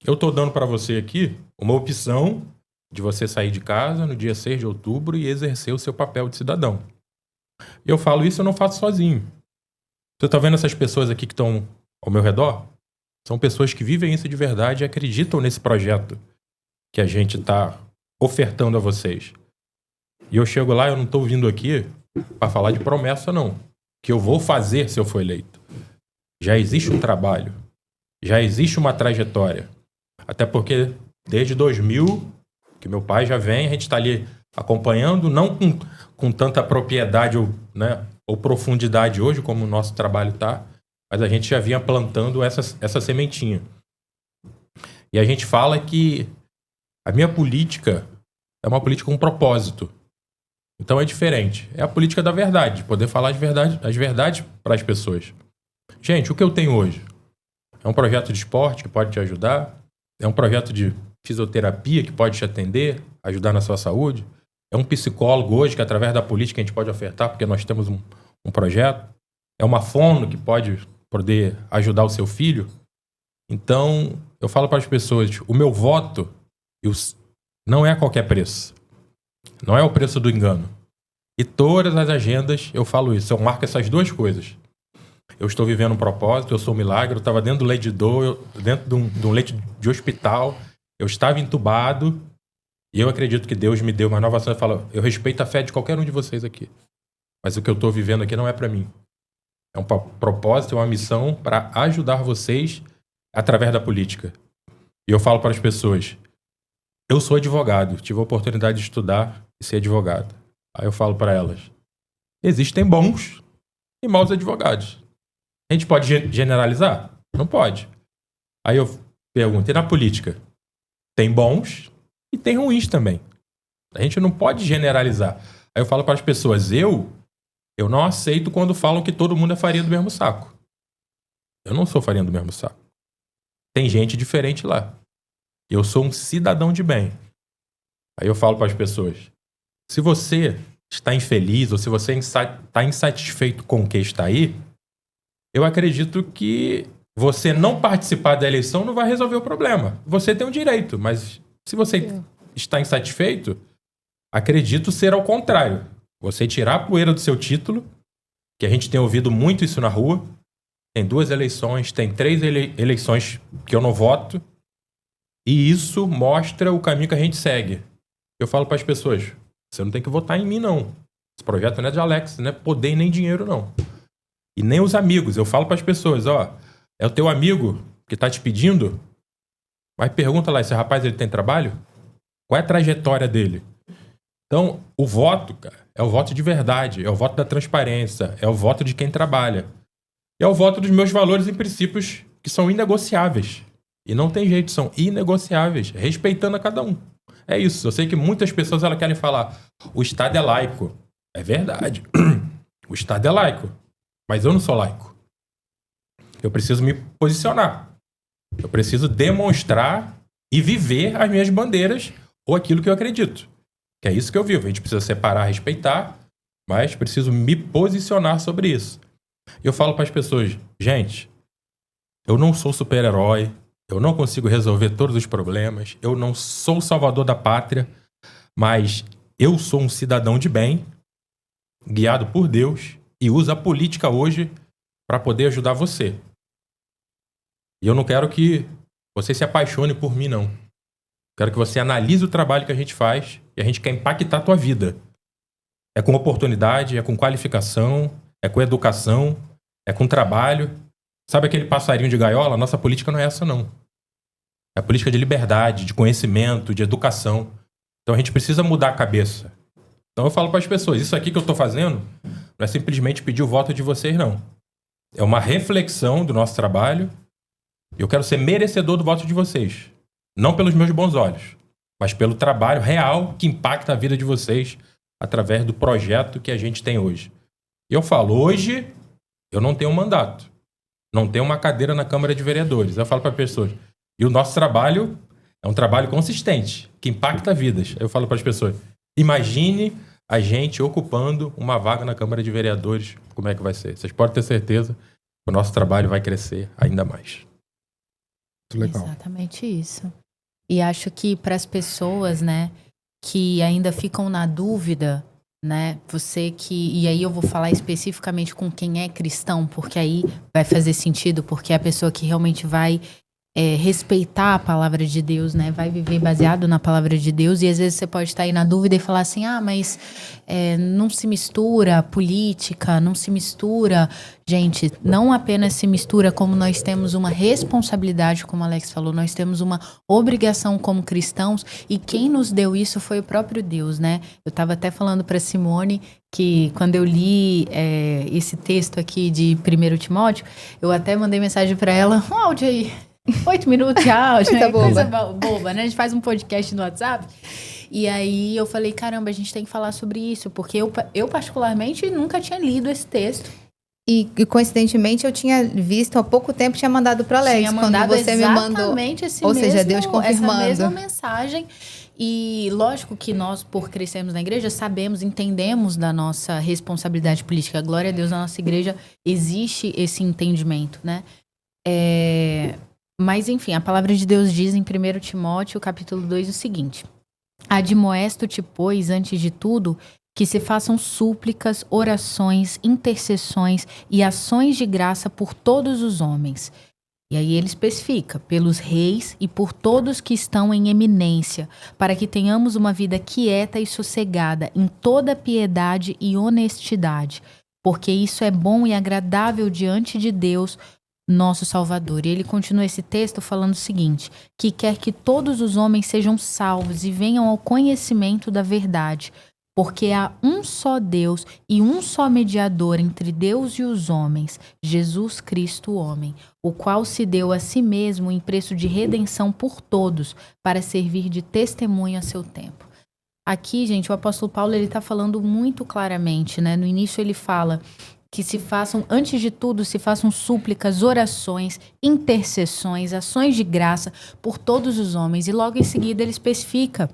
[SPEAKER 1] Eu estou dando para você aqui uma opção de você sair de casa no dia 6 de outubro e exercer o seu papel de cidadão. Eu falo isso, eu não faço sozinho. Você está vendo essas pessoas aqui que estão ao meu redor? São pessoas que vivem isso de verdade e acreditam nesse projeto que a gente está ofertando a vocês. E eu chego lá, eu não estou vindo aqui para falar de promessa, não. Que eu vou fazer se eu for eleito. Já existe um trabalho. Já existe uma trajetória. Até porque desde 2000, que meu pai já vem, a gente está ali acompanhando, não com tanta propriedade ou profundidade hoje, como o nosso trabalho está, mas a gente já vinha plantando essa sementinha. E a gente fala que a minha política é uma política com propósito. Então é diferente. É a política da verdade, poder falar as verdades para as pessoas. Gente, o que eu tenho hoje? É um projeto de esporte que pode te ajudar, é um projeto de fisioterapia que pode te atender, ajudar na sua saúde, é um psicólogo hoje que através da política a gente pode ofertar, porque nós temos um projeto, é uma fono que pode poder ajudar o seu filho. Então, eu falo para as pessoas, o meu voto não é a qualquer preço. Não é o preço do engano. E todas as agendas eu falo isso, eu marco essas duas coisas. Eu estou vivendo um propósito, eu sou um milagre, eu estava dentro do leite de dor, dentro de um leite de hospital, eu estava entubado, e eu acredito que Deus me deu uma nova ação. Eu respeito a fé de qualquer um de vocês aqui. Mas o que eu estou vivendo aqui não é para mim. É um propósito, é uma missão para ajudar vocês através da política. E eu falo para as pessoas, eu sou advogado, tive a oportunidade de estudar e ser advogado. Aí eu falo para elas, existem bons e maus advogados. A gente pode generalizar? Não pode. Aí eu pergunto, e na política? Tem bons e tem ruins também. A gente não pode generalizar. Aí eu falo para as pessoas, eu não aceito quando falam que todo mundo é farinha do mesmo saco. Eu não sou farinha do mesmo saco. Tem gente diferente lá. Eu sou um cidadão de bem. Aí eu falo para as pessoas, se você está infeliz ou se você está insatisfeito com o que está aí, eu acredito que você não participar da eleição não vai resolver o problema. Você tem um direito, mas se você está insatisfeito, acredito ser ao contrário. Você tirar a poeira do seu título, que a gente tem ouvido muito isso na rua, tem 2 eleições, tem 3 eleições que eu não voto, e isso mostra o caminho que a gente segue. Eu falo para as pessoas, você não tem que votar em mim, não. Esse projeto não é de Alex, não é poder nem dinheiro, não. E nem os amigos. Eu falo para as pessoas, é o teu amigo que está te pedindo, mas pergunta lá, esse rapaz ele tem trabalho? Qual é a trajetória dele? Então, o voto, cara, é o voto de verdade, é o voto da transparência, é o voto de quem trabalha. É o voto dos meus valores e princípios que são inegociáveis. E não tem jeito, são inegociáveis, respeitando a cada um. É isso. Eu sei que muitas pessoas elas querem falar, o Estado é laico. É verdade. O Estado é laico. Mas eu não sou laico. eu preciso me posicionar. Eu preciso demonstrar e viver as minhas bandeiras ou aquilo que eu acredito. Que é isso que eu vivo. A gente precisa separar, respeitar, mas preciso me posicionar sobre isso. Eu falo para as pessoas, gente, eu não sou super-herói, eu não consigo resolver todos os problemas, eu não sou o salvador da pátria, mas eu sou um cidadão de bem, guiado por Deus, e uso a política hoje para poder ajudar você. E eu não quero que você se apaixone por mim, não. Quero que você analise o trabalho que a gente faz e a gente quer impactar a tua vida. É com oportunidade, é com qualificação, é com educação, é com trabalho. Sabe aquele passarinho de gaiola? Nossa política não é essa, não. É a política de liberdade, de conhecimento, de educação. Então a gente precisa mudar a cabeça. Então eu falo para as pessoas, isso aqui que eu estou fazendo não é simplesmente pedir o voto de vocês, não. É uma reflexão do nosso trabalho. Eu quero ser merecedor do voto de vocês. Não pelos meus bons olhos, mas pelo trabalho real que impacta a vida de vocês através do projeto que a gente tem hoje. E eu falo, hoje eu não tenho um mandato. Não tenho uma cadeira na Câmara de Vereadores. Eu falo para as pessoas, e o nosso trabalho é um trabalho consistente, que impacta vidas. Eu falo para as pessoas, imagine a gente ocupando uma vaga na Câmara de Vereadores, como é que vai ser? Vocês podem ter certeza que o nosso trabalho vai crescer ainda mais.
[SPEAKER 4] Muito legal.
[SPEAKER 2] Exatamente isso. E acho que para as pessoas, né, que ainda ficam na dúvida, né, e aí eu vou falar especificamente com quem é cristão, porque aí vai fazer sentido, porque é a pessoa que realmente vai respeitar a palavra de Deus, né? Vai viver baseado na palavra de Deus. E às vezes você pode estar aí na dúvida e falar assim, mas não se mistura política, não se mistura. Gente, não apenas se mistura, como nós temos uma responsabilidade, como o Alex falou, nós temos uma obrigação como cristãos, e quem nos deu isso foi o próprio Deus, né? Eu estava até falando para Simone que quando eu li esse texto aqui de 1 Timóteo, eu até mandei mensagem para ela, um áudio aí, 8 minutos de áudio, né? Coisa boba, né? A gente faz um podcast no WhatsApp. E aí eu falei, caramba, a gente tem que falar sobre isso, porque eu particularmente nunca tinha lido esse texto.
[SPEAKER 3] E coincidentemente eu tinha visto há pouco tempo, tinha mandado para Alex.
[SPEAKER 2] Tinha mandado
[SPEAKER 3] quando você me mandou.
[SPEAKER 2] Ou
[SPEAKER 3] seja, Deus confirmando.
[SPEAKER 2] Essa mesma mensagem. E lógico que nós, por crescermos na igreja, sabemos, entendemos da nossa responsabilidade política. Glória a Deus, na nossa igreja existe esse entendimento, né? Mas enfim, a palavra de Deus diz em 1 Timóteo, capítulo 2, o seguinte: admoesto-te, pois, antes de tudo, que se façam súplicas, orações, intercessões e ações de graça por todos os homens. E aí ele especifica, pelos reis e por todos que estão em eminência, para que tenhamos uma vida quieta e sossegada em toda piedade e honestidade, porque isso é bom e agradável diante de Deus, nosso Salvador. E ele continua esse texto falando o seguinte, que quer que todos os homens sejam salvos e venham ao conhecimento da verdade, porque há um só Deus e um só mediador entre Deus e os homens, Jesus Cristo, o homem, o qual se deu a si mesmo em preço de redenção por todos, para servir de testemunho a seu tempo. Aqui, gente, o apóstolo Paulo está falando muito claramente, né? No início ele fala que se façam, antes de tudo, se façam súplicas, orações, intercessões, ações de graça por todos os homens. E logo em seguida ele especifica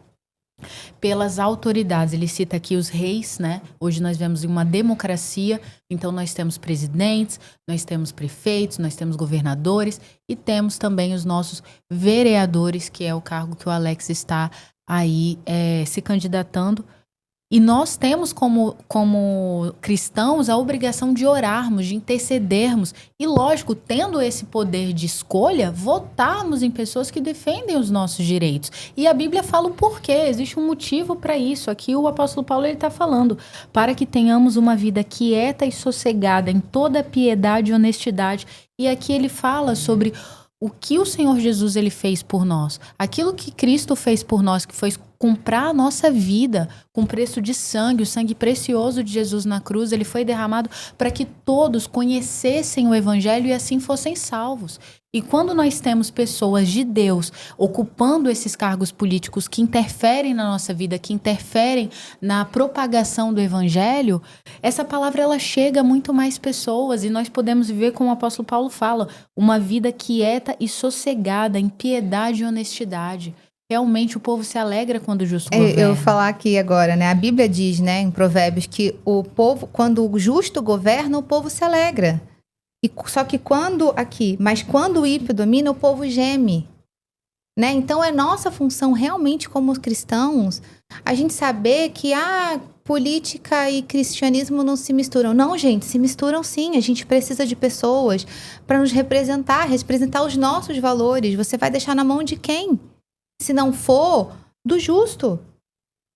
[SPEAKER 2] pelas autoridades. Ele cita aqui os reis, né? Hoje nós vemos uma democracia, então nós temos presidentes, nós temos prefeitos, nós temos governadores e temos também os nossos vereadores, que é o cargo que o Alex está aí se candidatando. E nós temos como cristãos a obrigação de orarmos, de intercedermos e, lógico, tendo esse poder de escolha, votarmos em pessoas que defendem os nossos direitos. E a Bíblia fala o porquê, existe um motivo para isso. Aqui o apóstolo Paulo está falando, para que tenhamos uma vida quieta e sossegada em toda piedade e honestidade. E aqui ele fala sobre o que o Senhor Jesus ele fez por nós. Aquilo que Cristo fez por nós, que foi comprar a nossa vida com preço de sangue, o sangue precioso de Jesus na cruz, ele foi derramado para que todos conhecessem o evangelho e assim fossem salvos. E quando nós temos pessoas de Deus ocupando esses cargos políticos que interferem na nossa vida, que interferem na propagação do evangelho, essa palavra ela chega a muito mais pessoas e nós podemos viver, como o apóstolo Paulo fala, uma vida quieta e sossegada, em piedade e honestidade. Realmente o povo se alegra quando o justo governa.
[SPEAKER 3] Eu vou falar aqui agora, né? A Bíblia diz, né, em Provérbios, que o povo, quando o justo governa, o povo se alegra. Só que quando o ímpio domina, o povo geme. Né? Então é nossa função realmente como cristãos, a gente saber que política e cristianismo não se misturam. Não, gente, se misturam sim. A gente precisa de pessoas para nos representar os nossos valores. Você vai deixar na mão de quem? Se não for do justo.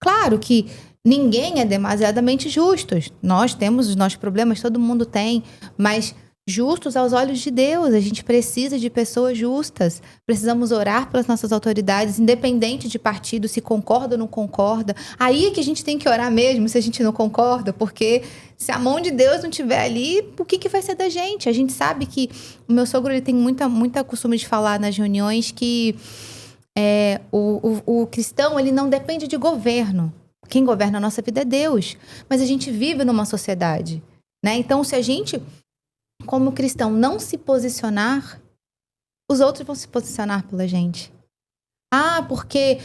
[SPEAKER 3] Claro que ninguém é demasiadamente justo. Nós temos os nossos problemas, todo mundo tem, mas justos aos olhos de Deus. A gente precisa de pessoas justas. Precisamos orar pelas nossas autoridades, independente de partido, se concorda ou não concorda. Aí é que a gente tem que orar mesmo, se a gente não concorda, porque se a mão de Deus não estiver ali, o que vai ser da gente? A gente sabe que o meu sogro ele tem muita costume de falar nas reuniões que o cristão ele não depende de governo. Quem governa a nossa vida é Deus. Mas a gente vive numa sociedade, né? Então, se a gente, como cristão, não se posicionar, os outros vão se posicionar pela gente. Porque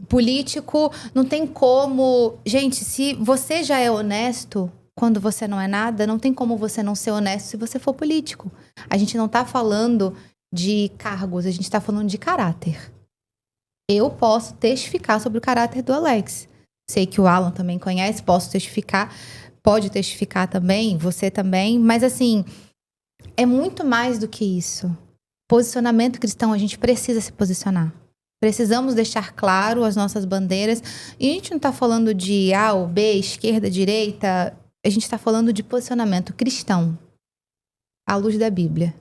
[SPEAKER 3] político não tem como... Gente, se você já é honesto quando você não é nada, não tem como você não ser honesto se você for político. A gente não está falando de cargos, a gente está falando de caráter. Eu posso testificar sobre o caráter do Alex. Sei que o Alan também conhece, posso testificar, pode testificar também, você também, mas assim, é muito mais do que isso. Posicionamento cristão, a gente precisa se posicionar. Precisamos deixar claro as nossas bandeiras. E a gente não está falando de A ou B, esquerda, direita, a gente está falando de posicionamento cristão, à luz da Bíblia.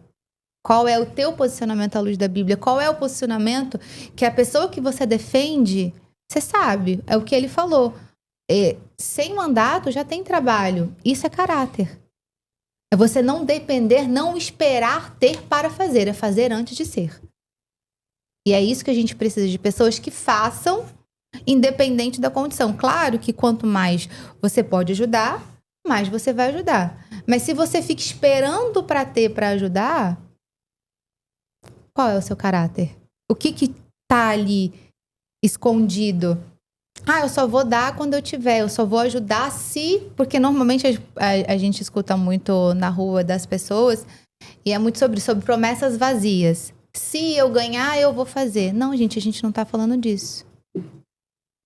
[SPEAKER 3] Qual é o teu posicionamento à luz da Bíblia? Qual é o posicionamento que a pessoa que você defende, você sabe, é o que ele falou. Sem mandato já tem trabalho. Isso é caráter. É você não depender, não esperar ter para fazer. É fazer antes de ser. E é isso que a gente precisa, de pessoas que façam independente da condição. Claro que quanto mais você pode ajudar, mais você vai ajudar. Mas se você fica esperando para ter para ajudar... Qual é o seu caráter? O que tá ali escondido? Eu só vou dar quando eu tiver. Eu só vou ajudar se... Porque normalmente a gente escuta muito na rua das pessoas e é muito sobre promessas vazias. Se eu ganhar, eu vou fazer. Não, gente, a gente não tá falando disso.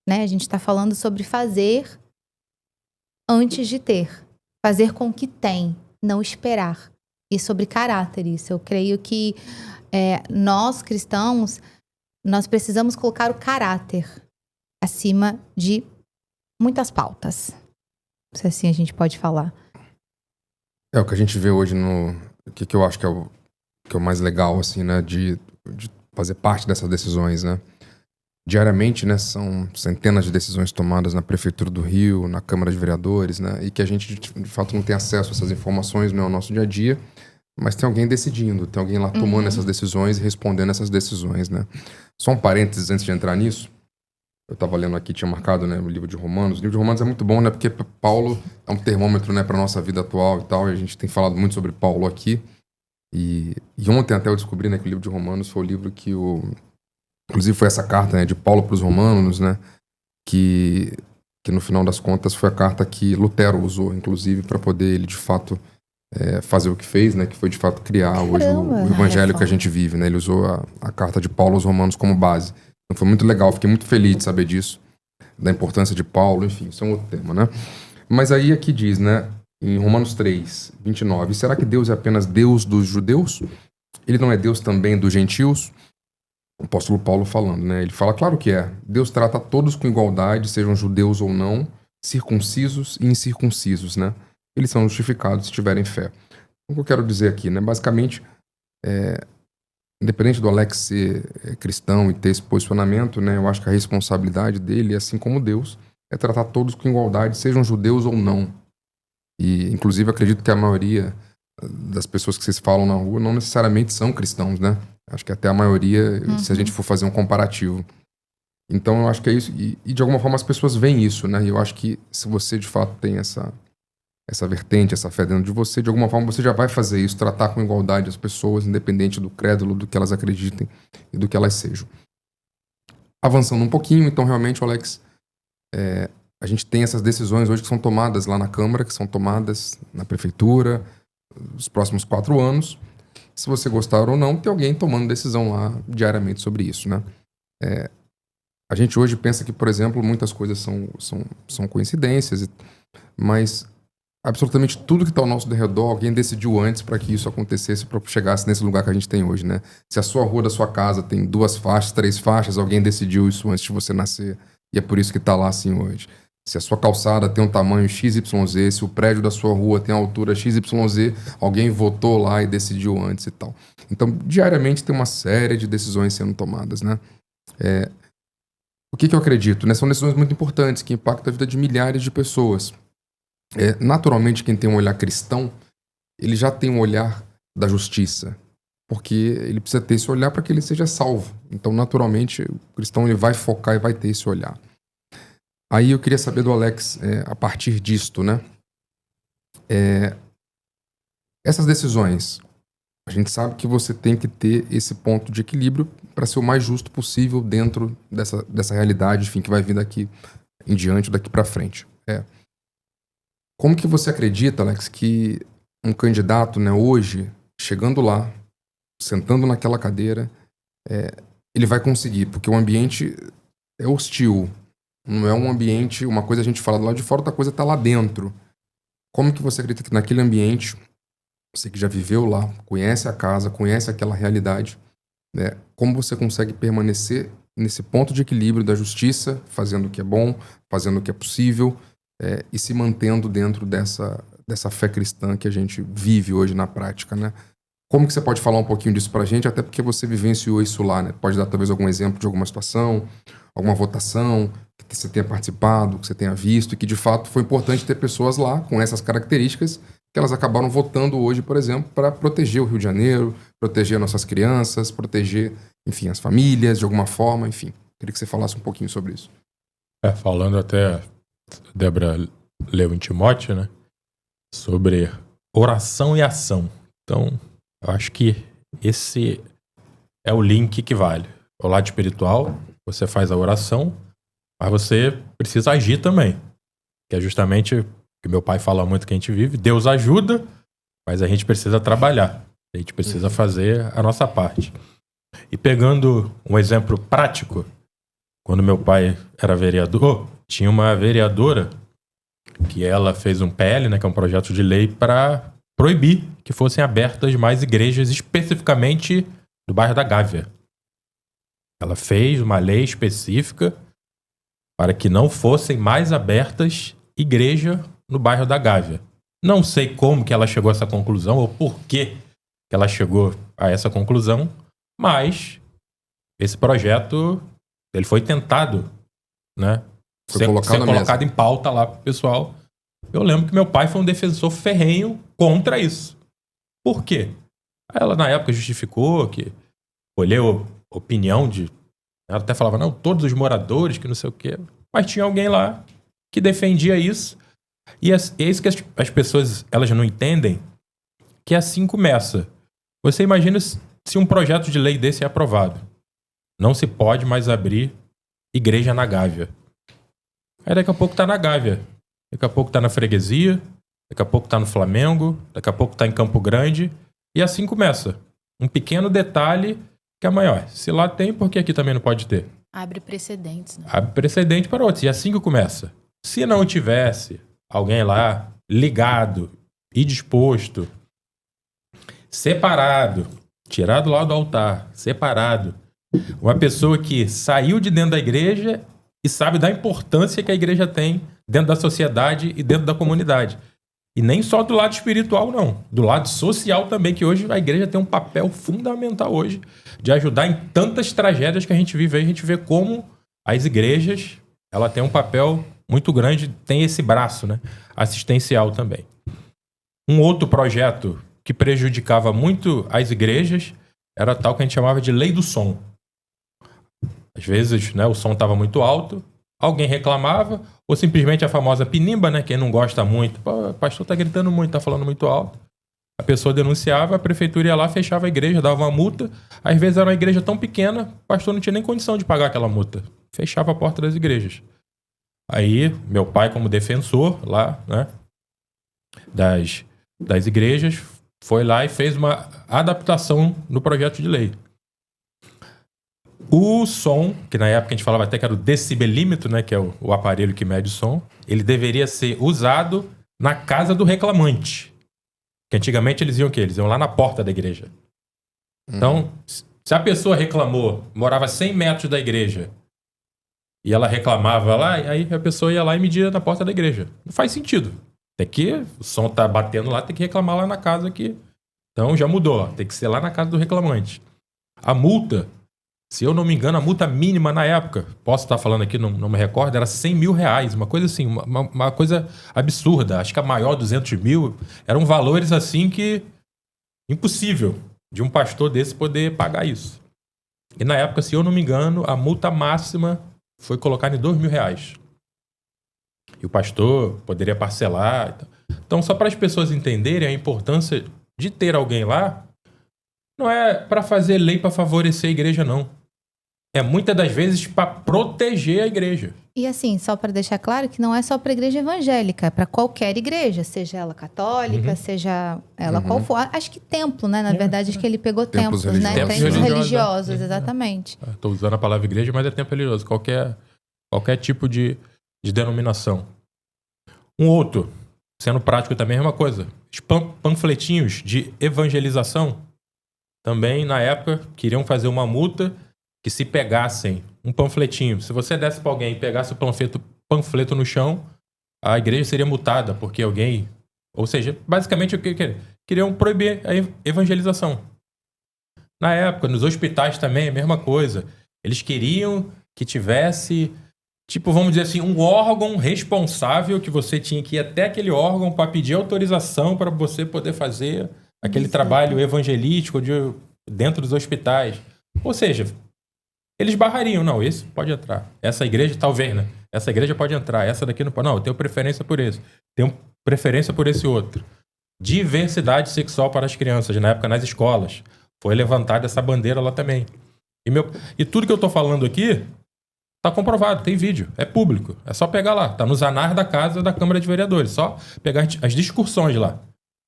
[SPEAKER 3] Né? A gente tá falando sobre fazer antes de ter. Fazer com o que tem, não esperar. E sobre caráter, isso. Eu creio que nós, cristãos, nós precisamos colocar o caráter acima de muitas pautas. Se assim a gente pode falar.
[SPEAKER 4] É o que a gente vê hoje que eu acho que é o mais legal, assim, né? De fazer parte dessas decisões, né? Diariamente, né? São centenas de decisões tomadas na Prefeitura do Rio, na Câmara de Vereadores, né? E que a gente, de fato, não tem acesso a essas informações no nosso dia a dia. Mas tem alguém decidindo, tem alguém lá tomando essas decisões e respondendo essas decisões, né? Só um parênteses antes de entrar nisso. Eu tava lendo aqui, tinha marcado, né, o livro de Romanos. O livro de Romanos é muito bom, né? Porque Paulo é um termômetro, né, pra nossa vida atual e tal. E a gente tem falado muito sobre Paulo aqui. E ontem até eu descobri, né, que o livro de Romanos foi o livro que inclusive foi essa carta, né, de Paulo pros Romanos, né? Que no final das contas foi a carta que Lutero usou, inclusive, para poder ele, de fato... fazer o que fez, né? Que foi de fato criar hoje o evangelho que a gente vive, né? Ele usou a carta de Paulo aos Romanos como base. Então foi muito legal, fiquei muito feliz de saber disso, da importância de Paulo, enfim, isso é um outro tema, né? Mas aí aqui diz, né? Em Romanos 3, 29, será que Deus é apenas Deus dos judeus? Ele não é Deus também dos gentios? O apóstolo Paulo falando, né? Ele fala, claro que é. Deus trata todos com igualdade, sejam judeus ou não, circuncisos e incircuncisos, né? Eles são justificados se tiverem fé. O que eu quero dizer aqui, né? Basicamente, independente do Alex ser cristão e ter esse posicionamento, né, eu acho que a responsabilidade dele, assim como Deus, é tratar todos com igualdade, sejam judeus ou não. E, inclusive, acredito que a maioria das pessoas que vocês falam na rua não necessariamente são cristãos, né? Acho que até a maioria, se a gente for fazer um comparativo. Então, eu acho que é isso. E de alguma forma, as pessoas veem isso, né? E eu acho que se você, de fato, tem essa vertente, essa fé dentro de você, de alguma forma, você já vai fazer isso, tratar com igualdade as pessoas, independente do crédulo, do que elas acreditem e do que elas sejam. Avançando um pouquinho, então, realmente, Alex, a gente tem essas decisões hoje que são tomadas lá na Câmara, que são tomadas na Prefeitura, nos próximos 4 anos. Se você gostar ou não, tem alguém tomando decisão lá diariamente sobre isso, né? A gente hoje pensa que, por exemplo, muitas coisas são coincidências, mas absolutamente tudo que está ao nosso redor, alguém decidiu antes para que isso acontecesse, para chegasse nesse lugar que a gente tem hoje, né? Se a sua rua da sua casa tem 2 faixas, 3 faixas, alguém decidiu isso antes de você nascer, e é por isso que está lá assim hoje. Se a sua calçada tem um tamanho XYZ, se o prédio da sua rua tem a altura XYZ, alguém votou lá e decidiu antes e tal. Então, diariamente tem uma série de decisões sendo tomadas, né? O que eu acredito? Né? São decisões muito importantes que impactam a vida de milhares de pessoas. Naturalmente, quem tem um olhar cristão, ele já tem um olhar da justiça, porque ele precisa ter esse olhar para que ele seja salvo. Então, naturalmente, o cristão ele vai focar e vai ter esse olhar. Aí eu queria saber do Alex, a partir disto, né? Essas decisões, a gente sabe que você tem que ter esse ponto de equilíbrio para ser o mais justo possível dentro dessa realidade, enfim, que vai vir daqui em diante, daqui para frente. Como que você acredita, Alex, que um candidato, né, hoje, chegando lá, sentando naquela cadeira, ele vai conseguir? Porque o ambiente é hostil. Não é um ambiente, uma coisa a gente fala do lado de fora, outra coisa está lá dentro. Como que você acredita que naquele ambiente, você que já viveu lá, conhece a casa, conhece aquela realidade, né? Como você consegue permanecer nesse ponto de equilíbrio da justiça, fazendo o que é bom, fazendo o que é possível, e se mantendo dentro dessa fé cristã que a gente vive hoje na prática, né? Como que você pode falar um pouquinho disso pra gente, até porque você vivenciou isso lá, né? Pode dar talvez algum exemplo de alguma situação, alguma votação que você tenha participado, que você tenha visto, e que de fato foi importante ter pessoas lá com essas características que elas acabaram votando hoje, por exemplo, para proteger o Rio de Janeiro, proteger nossas crianças, proteger, enfim, as famílias de alguma forma, enfim. Queria que você falasse um pouquinho sobre isso.
[SPEAKER 1] Falando até, a Débora leu em Timóteo, né? Sobre oração e ação. Então, eu acho que esse é o link que vale. O lado espiritual, você faz a oração, mas você precisa agir também. Que é justamente o que meu pai fala muito que a gente vive. Deus ajuda, mas a gente precisa trabalhar. A gente precisa fazer a nossa parte. E pegando um exemplo prático, quando meu pai era vereador, tinha uma vereadora que ela fez um PL, né, que é um projeto de lei para proibir que fossem abertas mais igrejas, especificamente do bairro da Gávea. Ela fez uma lei específica para que não fossem mais abertas igreja no bairro da Gávea. Não sei como que ela chegou a essa conclusão ou por que ela chegou a essa conclusão, mas esse projeto ele foi tentado, né, ser colocado em pauta lá pro pessoal. Eu lembro que meu pai foi um defensor ferrenho contra isso. Por quê? Ela na época justificou que olhou opinião de... Ela até falava, não, todos os moradores, que não sei o quê. Mas tinha alguém lá que defendia isso. E é isso que as pessoas, elas não entendem, que assim começa. Você imagina se um projeto de lei desse é aprovado. Não se pode mais abrir igreja na Gávea. Aí daqui a pouco tá na Gávea. Daqui a pouco tá na Freguesia. Daqui a pouco tá no Flamengo. Daqui a pouco tá em Campo Grande. E assim começa. Um pequeno detalhe que é maior. Se lá tem, por que aqui também não pode ter?
[SPEAKER 2] Abre precedentes, né?
[SPEAKER 1] Abre precedente para outros. E assim que começa. Se não tivesse alguém lá ligado e disposto, separado, tirado lá do altar, separado, uma pessoa que saiu de dentro da igreja e sabe da importância que a igreja tem dentro da sociedade e dentro da comunidade. E nem só do lado espiritual, não. Do lado social também, que hoje a igreja tem um papel fundamental hoje de ajudar em tantas tragédias que a gente vive aí. A gente vê como as igrejas, ela tem um papel muito grande, tem esse braço, né, assistencial também. Um outro projeto que prejudicava muito as igrejas era tal que a gente chamava de lei do som. Às vezes, né, o som estava muito alto, alguém reclamava, ou simplesmente a famosa pinimba, né, quem não gosta muito, pô, o pastor está gritando muito, está falando muito alto. A pessoa denunciava, a prefeitura ia lá, fechava a igreja, dava uma multa. Às vezes era uma igreja tão pequena, o pastor não tinha nem condição de pagar aquela multa. Fechava a porta das igrejas. Aí, meu pai, como defensor lá, né, das igrejas, foi lá e fez uma adaptação no projeto de lei. O som, que na época a gente falava até que era o decibelímetro, né, que é o aparelho que mede o som, ele deveria ser usado na casa do reclamante. Que antigamente eles iam o quê? Eles iam lá na porta da igreja. Então, se a pessoa reclamou, morava 100 metros da igreja, e ela reclamava lá, aí a pessoa ia lá e media na porta da igreja. Não faz sentido. Tem que, o som tá batendo lá, tem que reclamar lá na casa aqui. Então já mudou, ó, tem que ser lá na casa do reclamante. A multa, se eu não me engano, a multa mínima na época, posso estar falando aqui, não me recordo, era 100 mil reais, uma coisa assim, uma coisa absurda. Acho que a maior, 200 mil, eram valores assim que impossível de um pastor desse poder pagar isso. E na época, se eu não me engano, a multa máxima foi colocada em 2 mil reais. E o pastor poderia parcelar. Então, só para as pessoas entenderem a importância de ter alguém lá, não é para fazer lei para favorecer a igreja, não. É muitas das vezes para proteger a igreja.
[SPEAKER 3] E assim, só para deixar claro que não é só para a igreja evangélica, é para qualquer igreja, seja ela católica, seja ela qual for. Acho que templo, né? Na verdade, acho que ele pegou templos, né?
[SPEAKER 1] Templos
[SPEAKER 3] Templos
[SPEAKER 1] religiosos,
[SPEAKER 3] religiosos, exatamente.
[SPEAKER 1] Estou usando a palavra igreja, mas é templo religioso. Qualquer tipo de denominação. Um outro, sendo prático também, é uma coisa. Os panfletinhos de evangelização também, na época, queriam fazer uma multa que se pegassem um panfletinho. Se você desse para alguém e pegasse o panfleto no chão, a igreja seria multada, porque alguém... Ou seja, basicamente, o que queriam proibir a evangelização. Na época, nos hospitais também, a mesma coisa. Eles queriam que tivesse... Tipo, vamos dizer assim, um órgão responsável que você tinha que ir até aquele órgão para pedir autorização para você poder fazer aquele trabalho evangelístico dentro dos hospitais. Ou seja, eles barrariam. Não, esse pode entrar. Essa igreja, talvez, né? Essa igreja pode entrar. Essa daqui não pode. Não, eu tenho preferência por esse. Tenho preferência por esse outro. Diversidade sexual para as crianças. Na época, nas escolas. Foi levantada essa bandeira lá também. E tudo que eu tô falando aqui... Tá comprovado, tem vídeo, é público. É só pegar lá. Tá nos anais da casa da Câmara de Vereadores. Só pegar as discussões lá.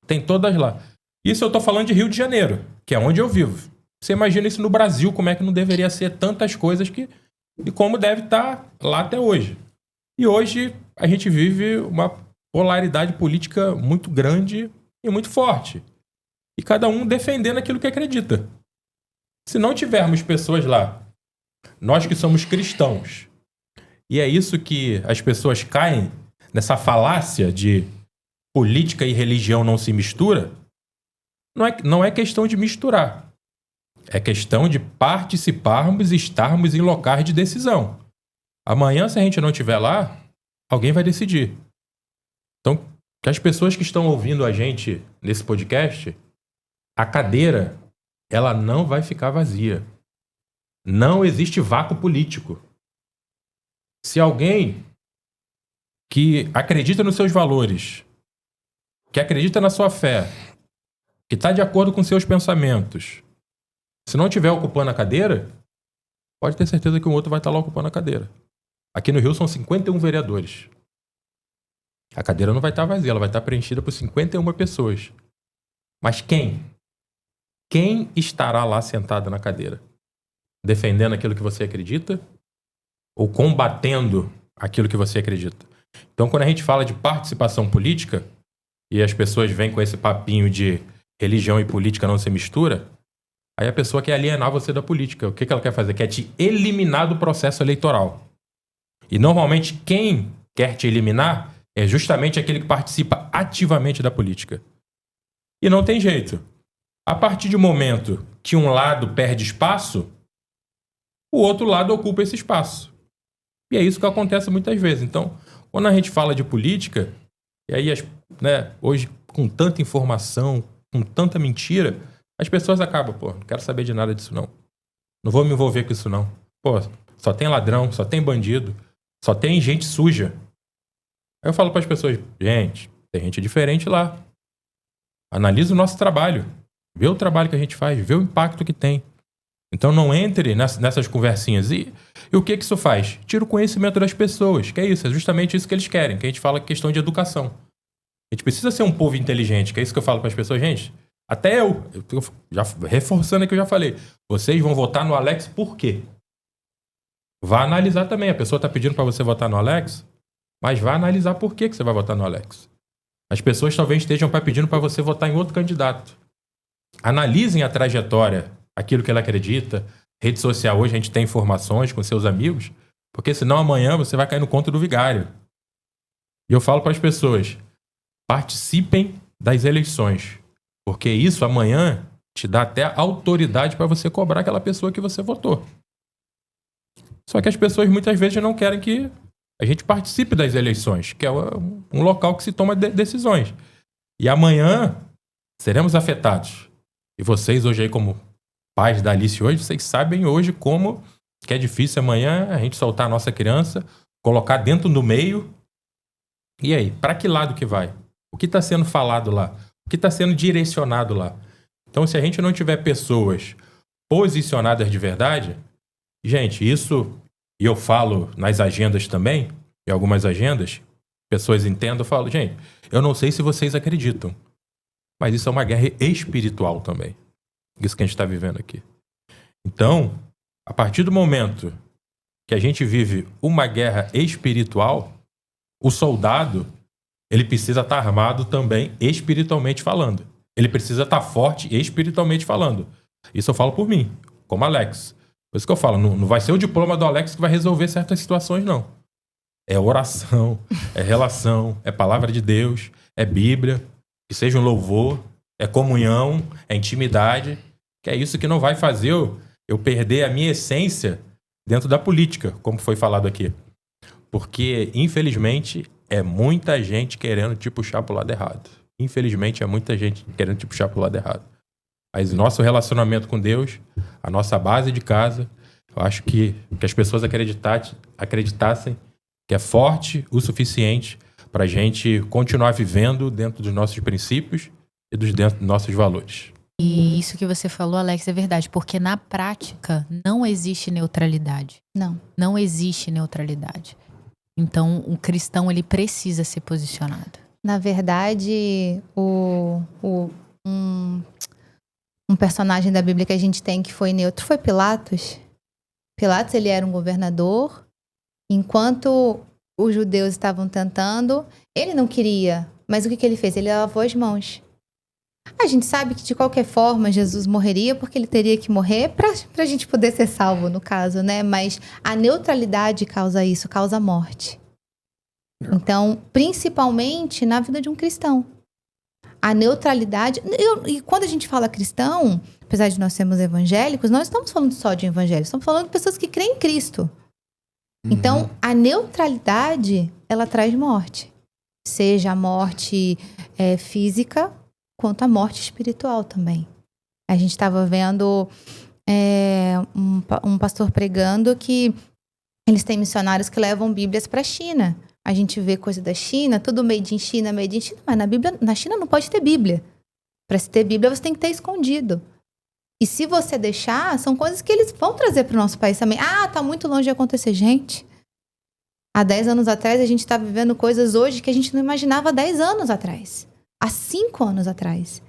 [SPEAKER 1] Tem todas lá. Isso eu tô falando de Rio de Janeiro, que é onde eu vivo. Você imagina isso no Brasil, como é que não deveria ser tantas coisas e como deve estar lá até hoje. E hoje a gente vive uma polaridade política muito grande e muito forte. E cada um defendendo aquilo que acredita. Se não tivermos pessoas lá, nós que somos cristãos, e é isso que as pessoas caem nessa falácia de política e religião não se mistura, não é questão de misturar. É questão de participarmos e estarmos em locais de decisão. Amanhã, se a gente não estiver lá, alguém vai decidir. Então, que as pessoas que estão ouvindo a gente nesse podcast, a cadeira, ela não vai ficar vazia. Não existe vácuo político. Se alguém que acredita nos seus valores, que acredita na sua fé, que está de acordo com seus pensamentos, se não estiver ocupando a cadeira, pode ter certeza que um outro vai estar lá ocupando a cadeira. Aqui no Rio são 51 vereadores. A cadeira não vai estar vazia, ela vai estar preenchida por 51 pessoas. Mas quem? Quem estará lá sentado na cadeira? Defendendo aquilo que você acredita ou combatendo aquilo que você acredita? Então, quando a gente fala de participação política e as pessoas vêm com esse papinho de religião e política não se mistura, aí a pessoa quer alienar você da política. O que ela quer fazer? Quer te eliminar do processo eleitoral. E normalmente quem quer te eliminar É justamente aquele que participa ativamente da política. E não tem jeito. A partir do momento que um lado perde espaço, o outro lado ocupa esse espaço. E é isso que acontece muitas vezes. Então, quando a gente fala de política, e aí hoje com tanta informação, com tanta mentira, as pessoas acabam, não quero saber de nada disso não. Não vou me envolver com isso não. Só tem ladrão, só tem bandido, só tem gente suja. Aí eu falo para as pessoas, gente, tem gente diferente lá. Analisa o nosso trabalho. Vê o trabalho que a gente faz, vê o impacto que tem. Então não entre nessas conversinhas. E o que isso faz? Tira o conhecimento das pessoas, que é isso, é justamente isso que eles querem, que a gente fala questão de educação. A gente precisa ser um povo inteligente, que é isso que eu falo para as pessoas. Gente, até eu já reforçando aqui, eu já falei, vocês vão votar no Alex por quê? Vá analisar também. A pessoa está pedindo para você votar no Alex, mas vá analisar por que você vai votar no Alex. As pessoas talvez estejam pedindo para você votar em outro candidato. Analisem a trajetória, aquilo que ela acredita. Rede social hoje a gente tem informações com seus amigos, porque senão amanhã você vai cair no conto do vigário. E eu falo para as pessoas, participem das eleições, porque isso amanhã te dá até autoridade para você cobrar aquela pessoa que você votou. Só que as pessoas muitas vezes não querem que a gente participe das eleições, que é um local que se toma decisões. E amanhã seremos afetados. E vocês hoje aí como pais da Alice hoje, vocês sabem hoje como que é difícil amanhã a gente soltar a nossa criança, colocar dentro do meio. E aí, para que lado que vai? O que está sendo falado lá? O que está sendo direcionado lá? Então, se a gente não tiver pessoas posicionadas de verdade, gente, isso, e eu falo nas agendas também, em algumas agendas, pessoas entendem, eu falo, gente, eu não sei se vocês acreditam, mas isso é uma guerra espiritual também. Isso que a gente está vivendo aqui. Então, a partir do momento que a gente vive uma guerra espiritual, o soldado, ele precisa estar armado também espiritualmente falando. Ele precisa estar forte espiritualmente falando. Isso eu falo por mim, como Alex. Por isso que eu falo, não vai ser o diploma do Alex que vai resolver certas situações, não. É oração, é relação, é palavra de Deus, é Bíblia, que seja um louvor, é comunhão, é intimidade, que é isso que não vai fazer eu perder a minha essência dentro da política, como foi falado aqui. Porque, infelizmente, é muita gente querendo te puxar pro lado errado. Infelizmente, é muita gente querendo te puxar pro lado errado. Mas nosso relacionamento com Deus, a nossa base de casa, eu acho que as pessoas acreditassem que é forte o suficiente para a gente continuar vivendo dentro dos nossos princípios e dentro dos nossos valores.
[SPEAKER 2] E isso que você falou, Alex, é verdade, porque na prática não existe neutralidade. Não existe neutralidade. Então, o cristão, ele precisa ser posicionado.
[SPEAKER 3] Na verdade, um personagem da Bíblia que a gente tem que foi neutro foi Pilatos. Pilatos, ele era um governador. Enquanto os judeus estavam tentando, ele não queria. Mas o que ele fez? Ele lavou as mãos. A gente sabe que, de qualquer forma, Jesus morreria porque ele teria que morrer para a gente poder ser salvo, no caso, né? Mas a neutralidade causa isso, causa morte. Então, principalmente na vida de um cristão. A neutralidade... E quando a gente fala cristão, apesar de nós sermos evangélicos, nós estamos falando só de evangélicos. Estamos falando de pessoas que creem em Cristo. Então, a neutralidade, ela traz morte. Seja a morte física, quanto a morte espiritual também. A gente estava vendo um pastor pregando que eles têm missionários que levam Bíblias para a China. A gente vê coisa da China, tudo made in China, mas na China não pode ter Bíblia. Para se ter Bíblia, você tem que ter escondido. E se você deixar, são coisas que eles vão trazer para o nosso país também. Ah, tá muito longe de acontecer. Gente, há 10 anos atrás, a gente está vivendo coisas hoje que a gente não imaginava há 10 anos atrás. Há 5 anos atrás.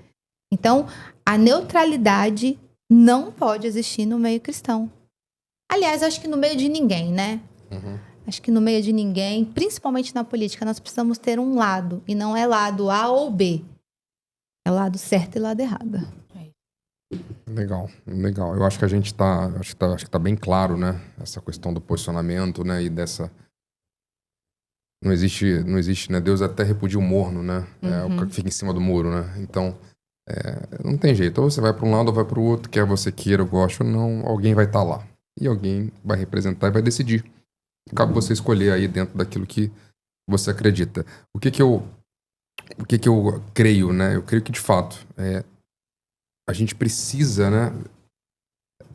[SPEAKER 3] Então, a neutralidade não pode existir no meio cristão. Aliás, acho que no meio de ninguém, né? Acho que no meio de ninguém, principalmente na política, nós precisamos ter um lado. E não é lado A ou B. É lado certo e lado errado.
[SPEAKER 4] Legal. Eu acho que a gente acho que tá bem claro, né? Essa questão do posicionamento, né? E Não existe, né? Deus até repudia o morno, né? É o que fica em cima do muro, né? Então, não tem jeito. Ou você vai para um lado ou vai para o outro, quer você queira, goste ou não, alguém vai estar lá. E alguém vai representar e vai decidir. Cabe você escolher aí dentro daquilo que você acredita. O que eu creio, né? Eu creio que, de fato, a gente precisa, né?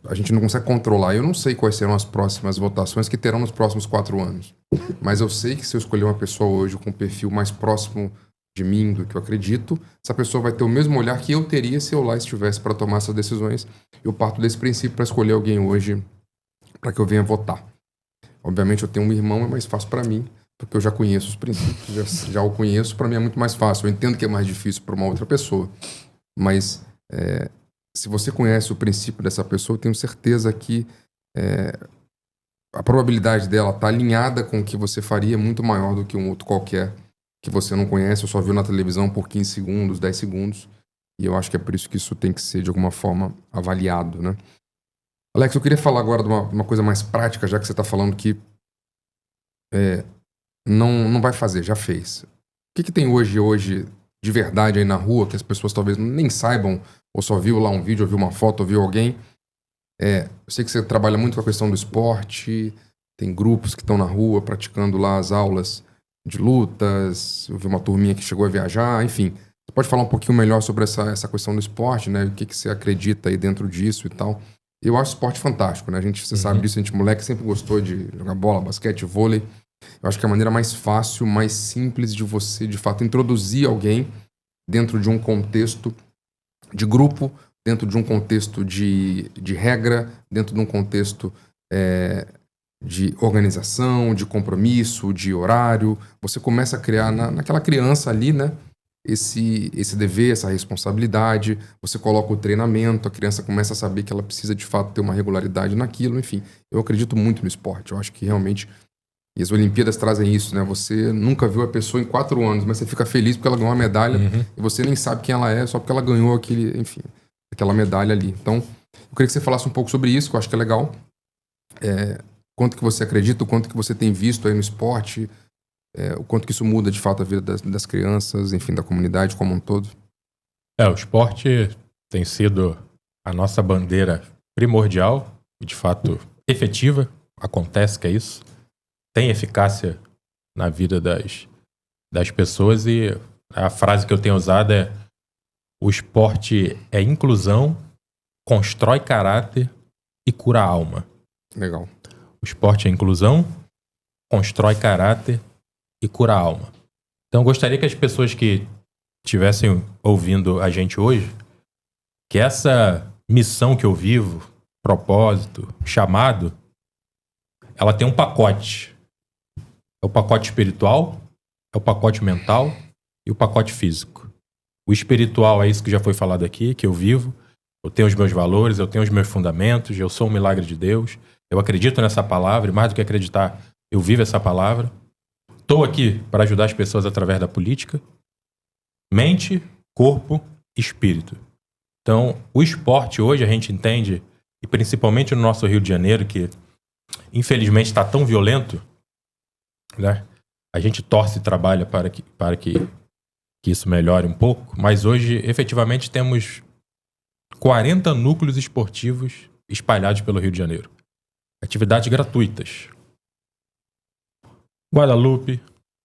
[SPEAKER 4] A gente não consegue controlar. Eu não sei quais serão as próximas votações que terão nos próximos 4 anos. Mas eu sei que se eu escolher uma pessoa hoje com um perfil mais próximo de mim, do que eu acredito, essa pessoa vai ter o mesmo olhar que eu teria se eu lá estivesse para tomar essas decisões. Eu parto desse princípio para escolher alguém hoje para que eu venha votar. Obviamente eu tenho um irmão, é mais fácil para mim, porque eu já conheço os princípios, já o conheço, para mim é muito mais fácil. Eu entendo que é mais difícil para uma outra pessoa, mas se você conhece o princípio dessa pessoa, eu tenho certeza que a probabilidade dela estar alinhada com o que você faria é muito maior do que um outro qualquer que você não conhece ou só viu na televisão por 15 segundos, 10 segundos. E eu acho que é por isso que isso tem que ser, de alguma forma, avaliado, né? Alex, eu queria falar agora de uma coisa mais prática, já que você está falando que não vai fazer, já fez. O que tem hoje de verdade aí na rua, que as pessoas talvez nem saibam, ou só viu lá um vídeo, ou viu uma foto, ou viu alguém? Eu sei que você trabalha muito com a questão do esporte, tem grupos que estão na rua praticando lá as aulas de lutas, eu vi uma turminha que chegou a viajar, enfim. Você pode falar um pouquinho melhor sobre essa questão do esporte, né? O que você acredita aí dentro disso e tal. Eu acho esporte fantástico, né? Você sabe disso, a gente moleque sempre gostou de jogar bola, basquete, vôlei. Eu acho que é a maneira mais fácil, mais simples de você, de fato, introduzir alguém dentro de um contexto de grupo, dentro de um contexto de regra, dentro de um contexto de organização, de compromisso, de horário. Você começa a criar naquela criança ali, né? Esse dever, essa responsabilidade. Você coloca o treinamento, a criança começa a saber que ela precisa de fato ter uma regularidade naquilo. Enfim, eu acredito muito no esporte. Eu acho que realmente... E as Olimpíadas trazem isso, né? Você nunca viu a pessoa em 4 anos, mas você fica feliz porque ela ganhou uma medalha e você nem sabe quem ela é, só porque ela ganhou aquela medalha ali. Então, eu queria que você falasse um pouco sobre isso, que eu acho que é legal. Quanto que você acredita, o quanto que você tem visto aí no esporte, o quanto que isso muda de fato a vida das crianças, enfim, da comunidade como um todo.
[SPEAKER 1] O esporte tem sido a nossa bandeira primordial e de fato efetiva. Acontece que é isso. Tem eficácia na vida das pessoas e a frase que eu tenho usado é: o esporte é inclusão, constrói caráter e cura a alma.
[SPEAKER 4] Legal.
[SPEAKER 1] O esporte é inclusão, constrói caráter e cura a alma. Então eu gostaria que as pessoas que estivessem ouvindo a gente hoje, que essa missão que eu vivo, propósito, chamado, ela tem um pacote. É o pacote espiritual, é o pacote mental e o pacote físico. O espiritual é isso que já foi falado aqui, que eu vivo. Eu tenho os meus valores, eu tenho os meus fundamentos, eu sou um milagre de Deus. Eu acredito nessa palavra e mais do que acreditar, eu vivo essa palavra. Estou aqui para ajudar as pessoas através da política. Mente, corpo, espírito. Então, o esporte hoje a gente entende, e principalmente no nosso Rio de Janeiro, que infelizmente está tão violento, né? A gente torce e trabalha para que isso melhore um pouco, mas hoje efetivamente temos 40 núcleos esportivos espalhados pelo Rio de Janeiro. Atividades gratuitas. Guadalupe,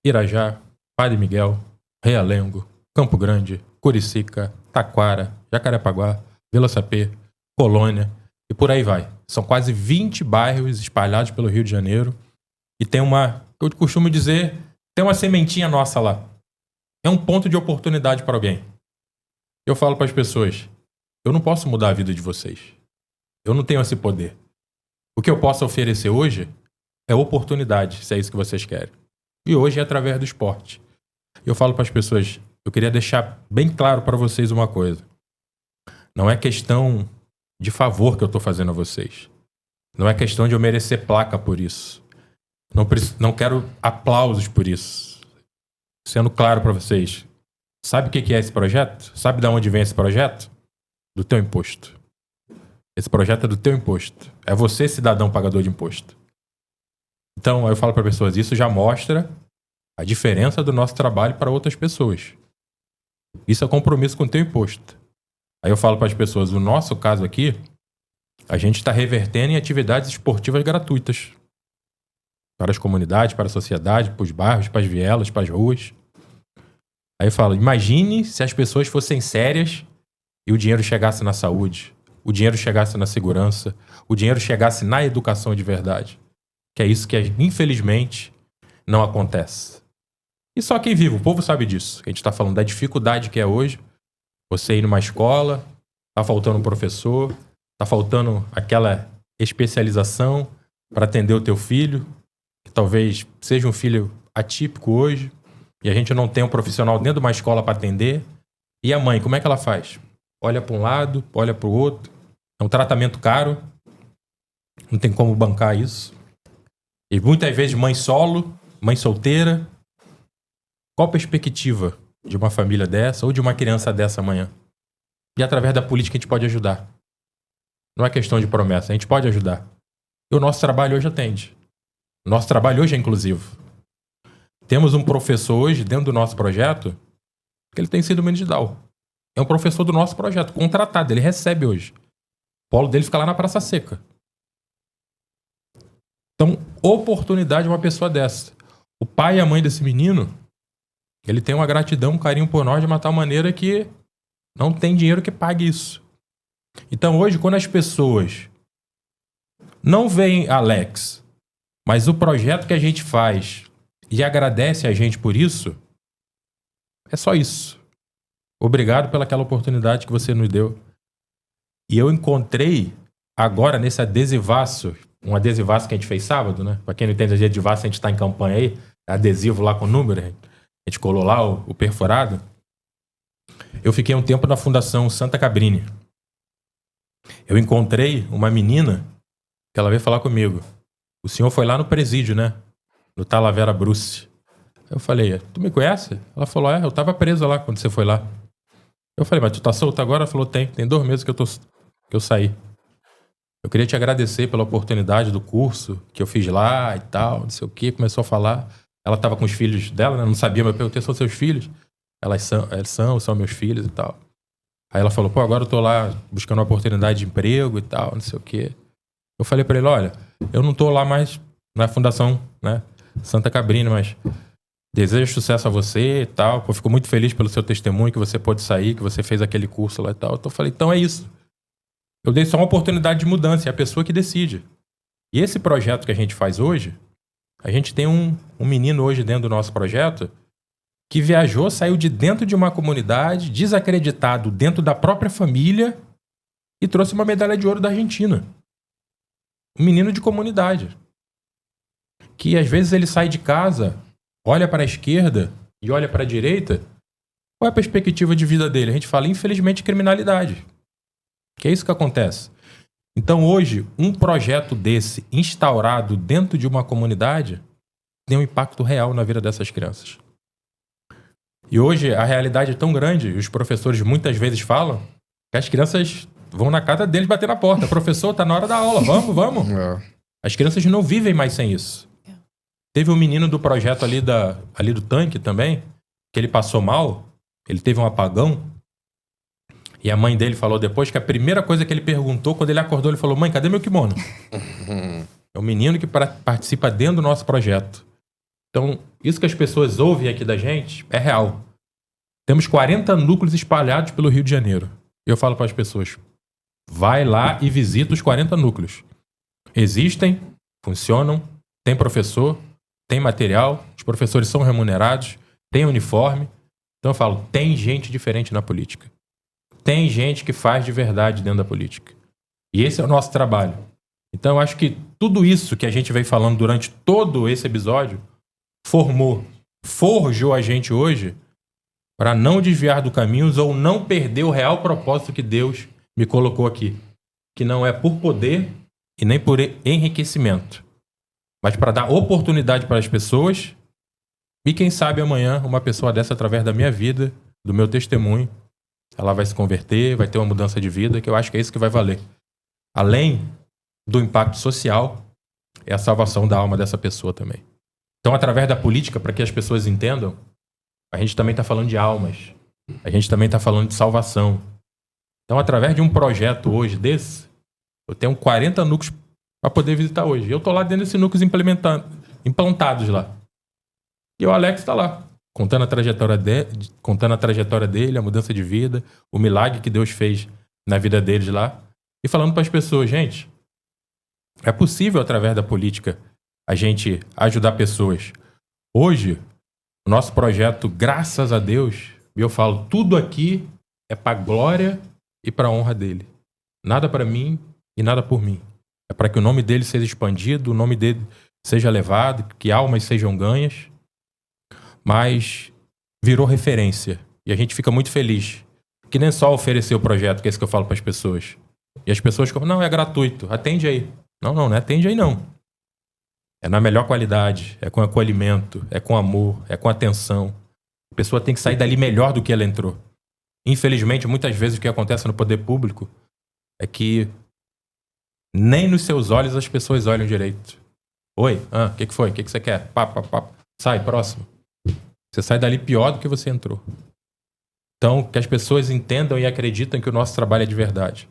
[SPEAKER 1] Irajá, Padre Miguel, Realengo, Campo Grande, Curicica, Taquara, Jacarepaguá, Vila Sapê, Colônia e por aí vai. São quase 20 bairros espalhados pelo Rio de Janeiro e tem eu costumo dizer, tem uma sementinha nossa lá. É um ponto de oportunidade para alguém. Eu falo para as pessoas, eu não posso mudar a vida de vocês. Eu não tenho esse poder. O que eu posso oferecer hoje é oportunidade, se é isso que vocês querem. E hoje é através do esporte. Eu falo para as pessoas, eu queria deixar bem claro para vocês uma coisa. Não é questão de favor que eu estou fazendo a vocês. Não é questão de eu merecer placa por isso. Não quero aplausos por isso. Sendo claro para vocês, sabe o que é esse projeto? Sabe de onde vem esse projeto? Do teu imposto. Esse projeto é do teu imposto. É você, cidadão pagador de imposto. Então, eu falo para pessoas, isso já mostra a diferença do nosso trabalho para outras pessoas. Isso é compromisso com o teu imposto. Aí eu falo para as pessoas, o nosso caso aqui, a gente está revertendo em atividades esportivas gratuitas. Para as comunidades, para a sociedade, para os bairros, para as vielas, para as ruas. Aí eu falo, imagine se as pessoas fossem sérias e o dinheiro chegasse na saúde, o dinheiro chegasse na segurança, o dinheiro chegasse na educação de verdade. Que é isso que, infelizmente, não acontece. E só quem vive, o povo sabe disso. A gente está falando da dificuldade que é hoje. Você ir numa escola, tá faltando um professor, tá faltando aquela especialização para atender o teu filho, que talvez seja um filho atípico hoje, e a gente não tem um profissional dentro de uma escola para atender. E a mãe, como é que ela faz? Olha para um lado, olha para o outro. É um tratamento caro, não tem como bancar isso. E muitas vezes mãe solo, mãe solteira. Qual a perspectiva de uma família dessa ou de uma criança dessa amanhã? E através da política a gente pode ajudar. Não é questão de promessa, a gente pode ajudar. E o nosso trabalho hoje atende. O nosso trabalho hoje é inclusivo. Temos um professor hoje dentro do nosso projeto que ele tem sido mendigal. É um professor do nosso projeto, contratado, ele recebe hoje. O polo dele fica lá na Praça Seca. Então, oportunidade de uma pessoa dessa. O pai e a mãe desse menino, ele tem uma gratidão, um carinho por nós de uma tal maneira que não tem dinheiro que pague isso. Então hoje, quando as pessoas não veem Alex, mas o projeto que a gente faz e agradece a gente por isso, é só isso. Obrigado pelaquela oportunidade que você nos deu. E eu encontrei agora nesse adesivaço, um adesivaço que a gente fez sábado, né? Pra quem não entende adesivaço, a gente tá em campanha aí, adesivo lá com o número, a gente colou lá o perfurado. Eu fiquei um tempo na Fundação Santa Cabrini. Eu encontrei uma menina que ela veio falar comigo. O senhor foi lá no presídio, né? No Talavera Bruce. Eu falei, tu me conhece? Ela falou, eu tava presa lá quando você foi lá. Eu falei, mas tu tá solta agora? Ela falou, tem 2 meses que eu saí. Eu queria te agradecer pela oportunidade do curso que eu fiz lá e tal, não sei o quê. Começou a falar. Ela tava com os filhos dela, né? Não sabia, mas eu perguntei, são seus filhos? Eles são meus filhos e tal. Aí ela falou, agora eu tô lá buscando uma oportunidade de emprego e tal, não sei o quê. Eu falei pra ele, olha, eu não tô lá mais na Fundação, né, Santa Cabrini, mas desejo sucesso a você e tal. Eu fico muito feliz pelo seu testemunho, que você pôde sair, que você fez aquele curso lá e tal. Então eu falei, então é isso. Eu dei só uma oportunidade de mudança, é a pessoa que decide. E esse projeto que a gente faz hoje, a gente tem um menino hoje dentro do nosso projeto que viajou, saiu de dentro de uma comunidade, desacreditado dentro da própria família e trouxe uma medalha de ouro da Argentina. Um menino de comunidade. Que às vezes ele sai de casa, olha para a esquerda e olha para a direita. Qual é a perspectiva de vida dele? A gente fala, infelizmente, criminalidade. Que é isso que acontece. Então hoje, um projeto desse instaurado dentro de uma comunidade tem um impacto real na vida dessas crianças. E hoje a realidade é tão grande, os professores muitas vezes falam que as crianças vão na casa deles bater na porta. Professor, tá na hora da aula, vamos. As crianças não vivem mais sem isso. Teve um menino do projeto ali do tanque também, que ele passou mal, ele teve um apagão, e a mãe dele falou depois que a primeira coisa que ele perguntou, quando ele acordou, ele falou, mãe, cadê meu kimono? É um menino que participa dentro do nosso projeto. Então, isso que as pessoas ouvem aqui da gente é real. Temos 40 núcleos espalhados pelo Rio de Janeiro. Eu falo para as pessoas, vai lá e visita os 40 núcleos. Existem, funcionam, tem professor, tem material, os professores são remunerados, tem uniforme. Então eu falo, tem gente diferente na política. Tem gente que faz de verdade dentro da política. E esse é o nosso trabalho. Então eu acho que tudo isso que a gente vem falando durante todo esse episódio forjou a gente hoje para não desviar do caminho ou não perder o real propósito que Deus me colocou aqui. Que não é por poder e nem por enriquecimento, mas para dar oportunidade para as pessoas. E quem sabe amanhã uma pessoa dessa, através da minha vida, do meu testemunho, ela vai se converter, vai ter uma mudança de vida, que eu acho que é isso que vai valer. Além do impacto social, é a salvação da alma dessa pessoa também. Então, através da política, para que as pessoas entendam, a gente também está falando de almas. A gente também está falando de salvação. Então, através de um projeto hoje desse, eu tenho 40 núcleos para poder visitar hoje. E eu estou lá dentro desses núcleos implantados lá. E o Alex está lá, contando a trajetória dele, a mudança de vida, o milagre que Deus fez na vida deles lá. E falando para as pessoas, gente, é possível, através da política, a gente ajudar pessoas. Hoje, o nosso projeto, graças a Deus, e eu falo, tudo aqui é para a glória e para a honra dele. Nada para mim e nada por mim. É para que o nome dele seja expandido, o nome dele seja levado, que almas sejam ganhas. Mas virou referência. E a gente fica muito feliz. Que nem só oferecer o projeto, que é isso que eu falo para as pessoas. E as pessoas ficam, não, é gratuito, atende aí. Não atende aí não. É na melhor qualidade, é com acolhimento, é com amor, é com atenção. A pessoa tem que sair dali melhor do que ela entrou. Infelizmente, muitas vezes o que acontece no poder público é que nem nos seus olhos as pessoas olham direito. Oi, o que foi? O que você quer? Pá. Sai, próximo. Você sai dali pior do que você entrou. Então, que as pessoas entendam e acreditem que o nosso trabalho é de verdade.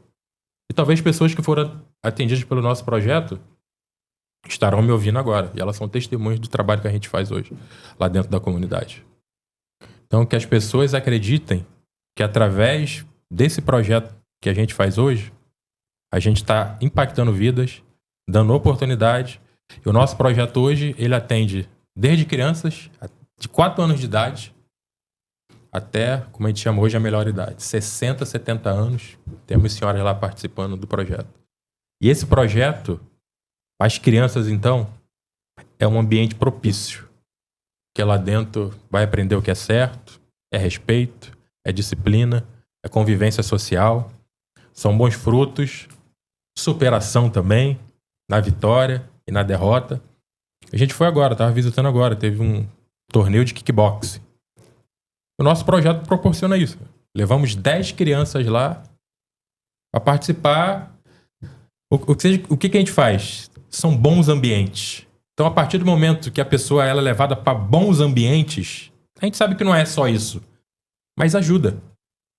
[SPEAKER 1] E talvez pessoas que foram atendidas pelo nosso projeto estarão me ouvindo agora. E elas são testemunhas do trabalho que a gente faz hoje, lá dentro da comunidade. Então, que as pessoas acreditem que através desse projeto que a gente faz hoje, a gente está impactando vidas, dando oportunidade. E o nosso projeto hoje, ele atende desde crianças de 4 anos de idade até, como a gente chama hoje, a melhor idade. 60, 70 anos. Temos senhoras lá participando do projeto. E esse projeto, as crianças, então, é um ambiente propício. Porque lá dentro vai aprender o que é certo, é respeito, é disciplina, é convivência social. São bons frutos, superação também, na vitória e na derrota. A gente foi agora, estava visitando agora, teve um torneio de kickboxing. O nosso projeto proporciona isso. Levamos 10 crianças lá para participar. O que a gente faz? São bons ambientes. Então, a partir do momento que a pessoa ela é levada para bons ambientes, a gente sabe que não é só isso, mas ajuda,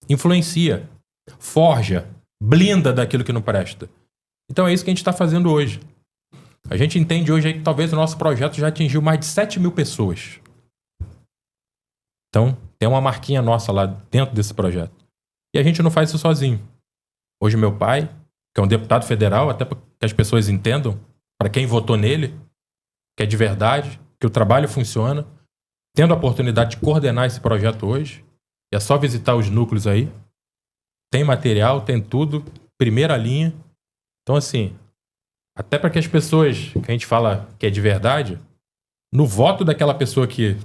[SPEAKER 1] influencia, forja, blinda daquilo que não presta. Então, é isso que a gente está fazendo hoje. A gente entende hoje que talvez o nosso projeto já atingiu mais de 7 mil pessoas. Então, tem uma marquinha nossa lá dentro desse projeto. E a gente não faz isso sozinho. Hoje meu pai, que é um deputado federal, até para que as pessoas entendam, para quem votou nele, que é de verdade, que o trabalho funciona, tendo a oportunidade de coordenar esse projeto hoje, e é só visitar os núcleos aí. Tem material, tem tudo, primeira linha. Então, assim, até para que as pessoas, que a gente fala que é de verdade, no voto daquela pessoa que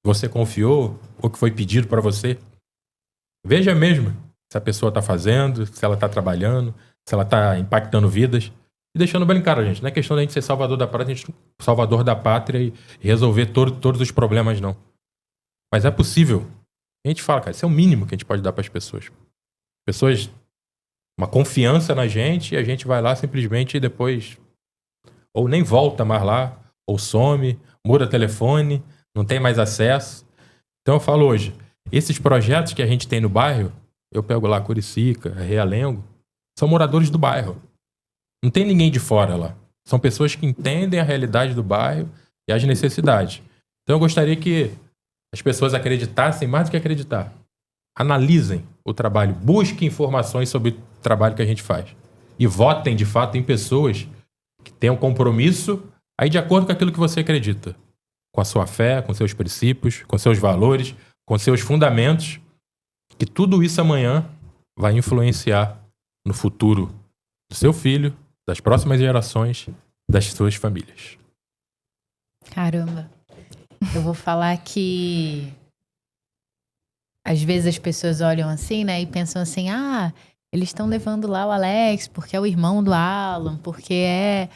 [SPEAKER 1] você confiou ou que foi pedido para você, veja mesmo se a pessoa está fazendo, se ela está trabalhando, se ela está impactando vidas. E deixando bem claro, gente, não é questão da gente ser salvador da pátria, a gente salvador da pátria e resolver todos os problemas, não. Mas é possível. A gente fala, cara, isso é o mínimo que a gente pode dar para as pessoas. Pessoas, uma confiança na gente, e a gente vai lá simplesmente e depois ou nem volta mais lá, ou some, muda telefone, não tem mais acesso. Então eu falo hoje, esses projetos que a gente tem no bairro, eu pego lá Curicica, Realengo, são moradores do bairro. Não tem ninguém de fora lá. São pessoas que entendem a realidade do bairro e as necessidades. Então eu gostaria que as pessoas acreditassem mais do que acreditar. Analisem o trabalho, busquem informações sobre o trabalho que a gente faz. E votem, de fato, em pessoas que tenham compromisso aí de acordo com aquilo que você acredita. Com a sua fé, com seus princípios, com seus valores, com seus fundamentos. Que tudo isso amanhã vai influenciar no futuro do seu filho, das próximas gerações, das suas famílias.
[SPEAKER 2] Caramba. Eu vou falar que às vezes as pessoas olham assim, né, e pensam assim, eles estão levando lá o Alex porque é o irmão do Alan, porque é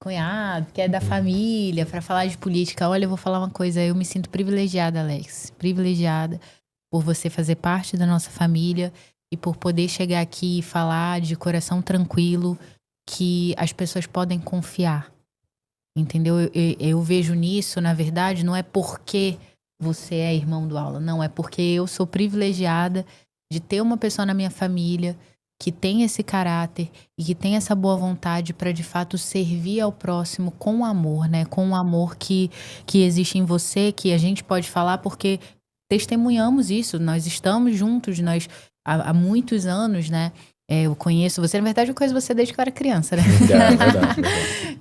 [SPEAKER 2] cunhado, que é da família, para falar de política. Olha, eu vou falar uma coisa, eu me sinto privilegiada, Alex, privilegiada por você fazer parte da nossa família e por poder chegar aqui e falar de coração tranquilo que as pessoas podem confiar. entendeu? Eu vejo nisso, na verdade, não é porque você é irmão do Alan, não, é porque eu sou privilegiada de ter uma pessoa na minha família que tem esse caráter e que tem essa boa vontade para de fato servir ao próximo com amor, né? Com o amor que existe em você, que a gente pode falar porque testemunhamos isso, nós estamos juntos, nós há muitos anos, né? Eu conheço você, na verdade eu conheço você desde que eu era criança, né?
[SPEAKER 1] Verdade.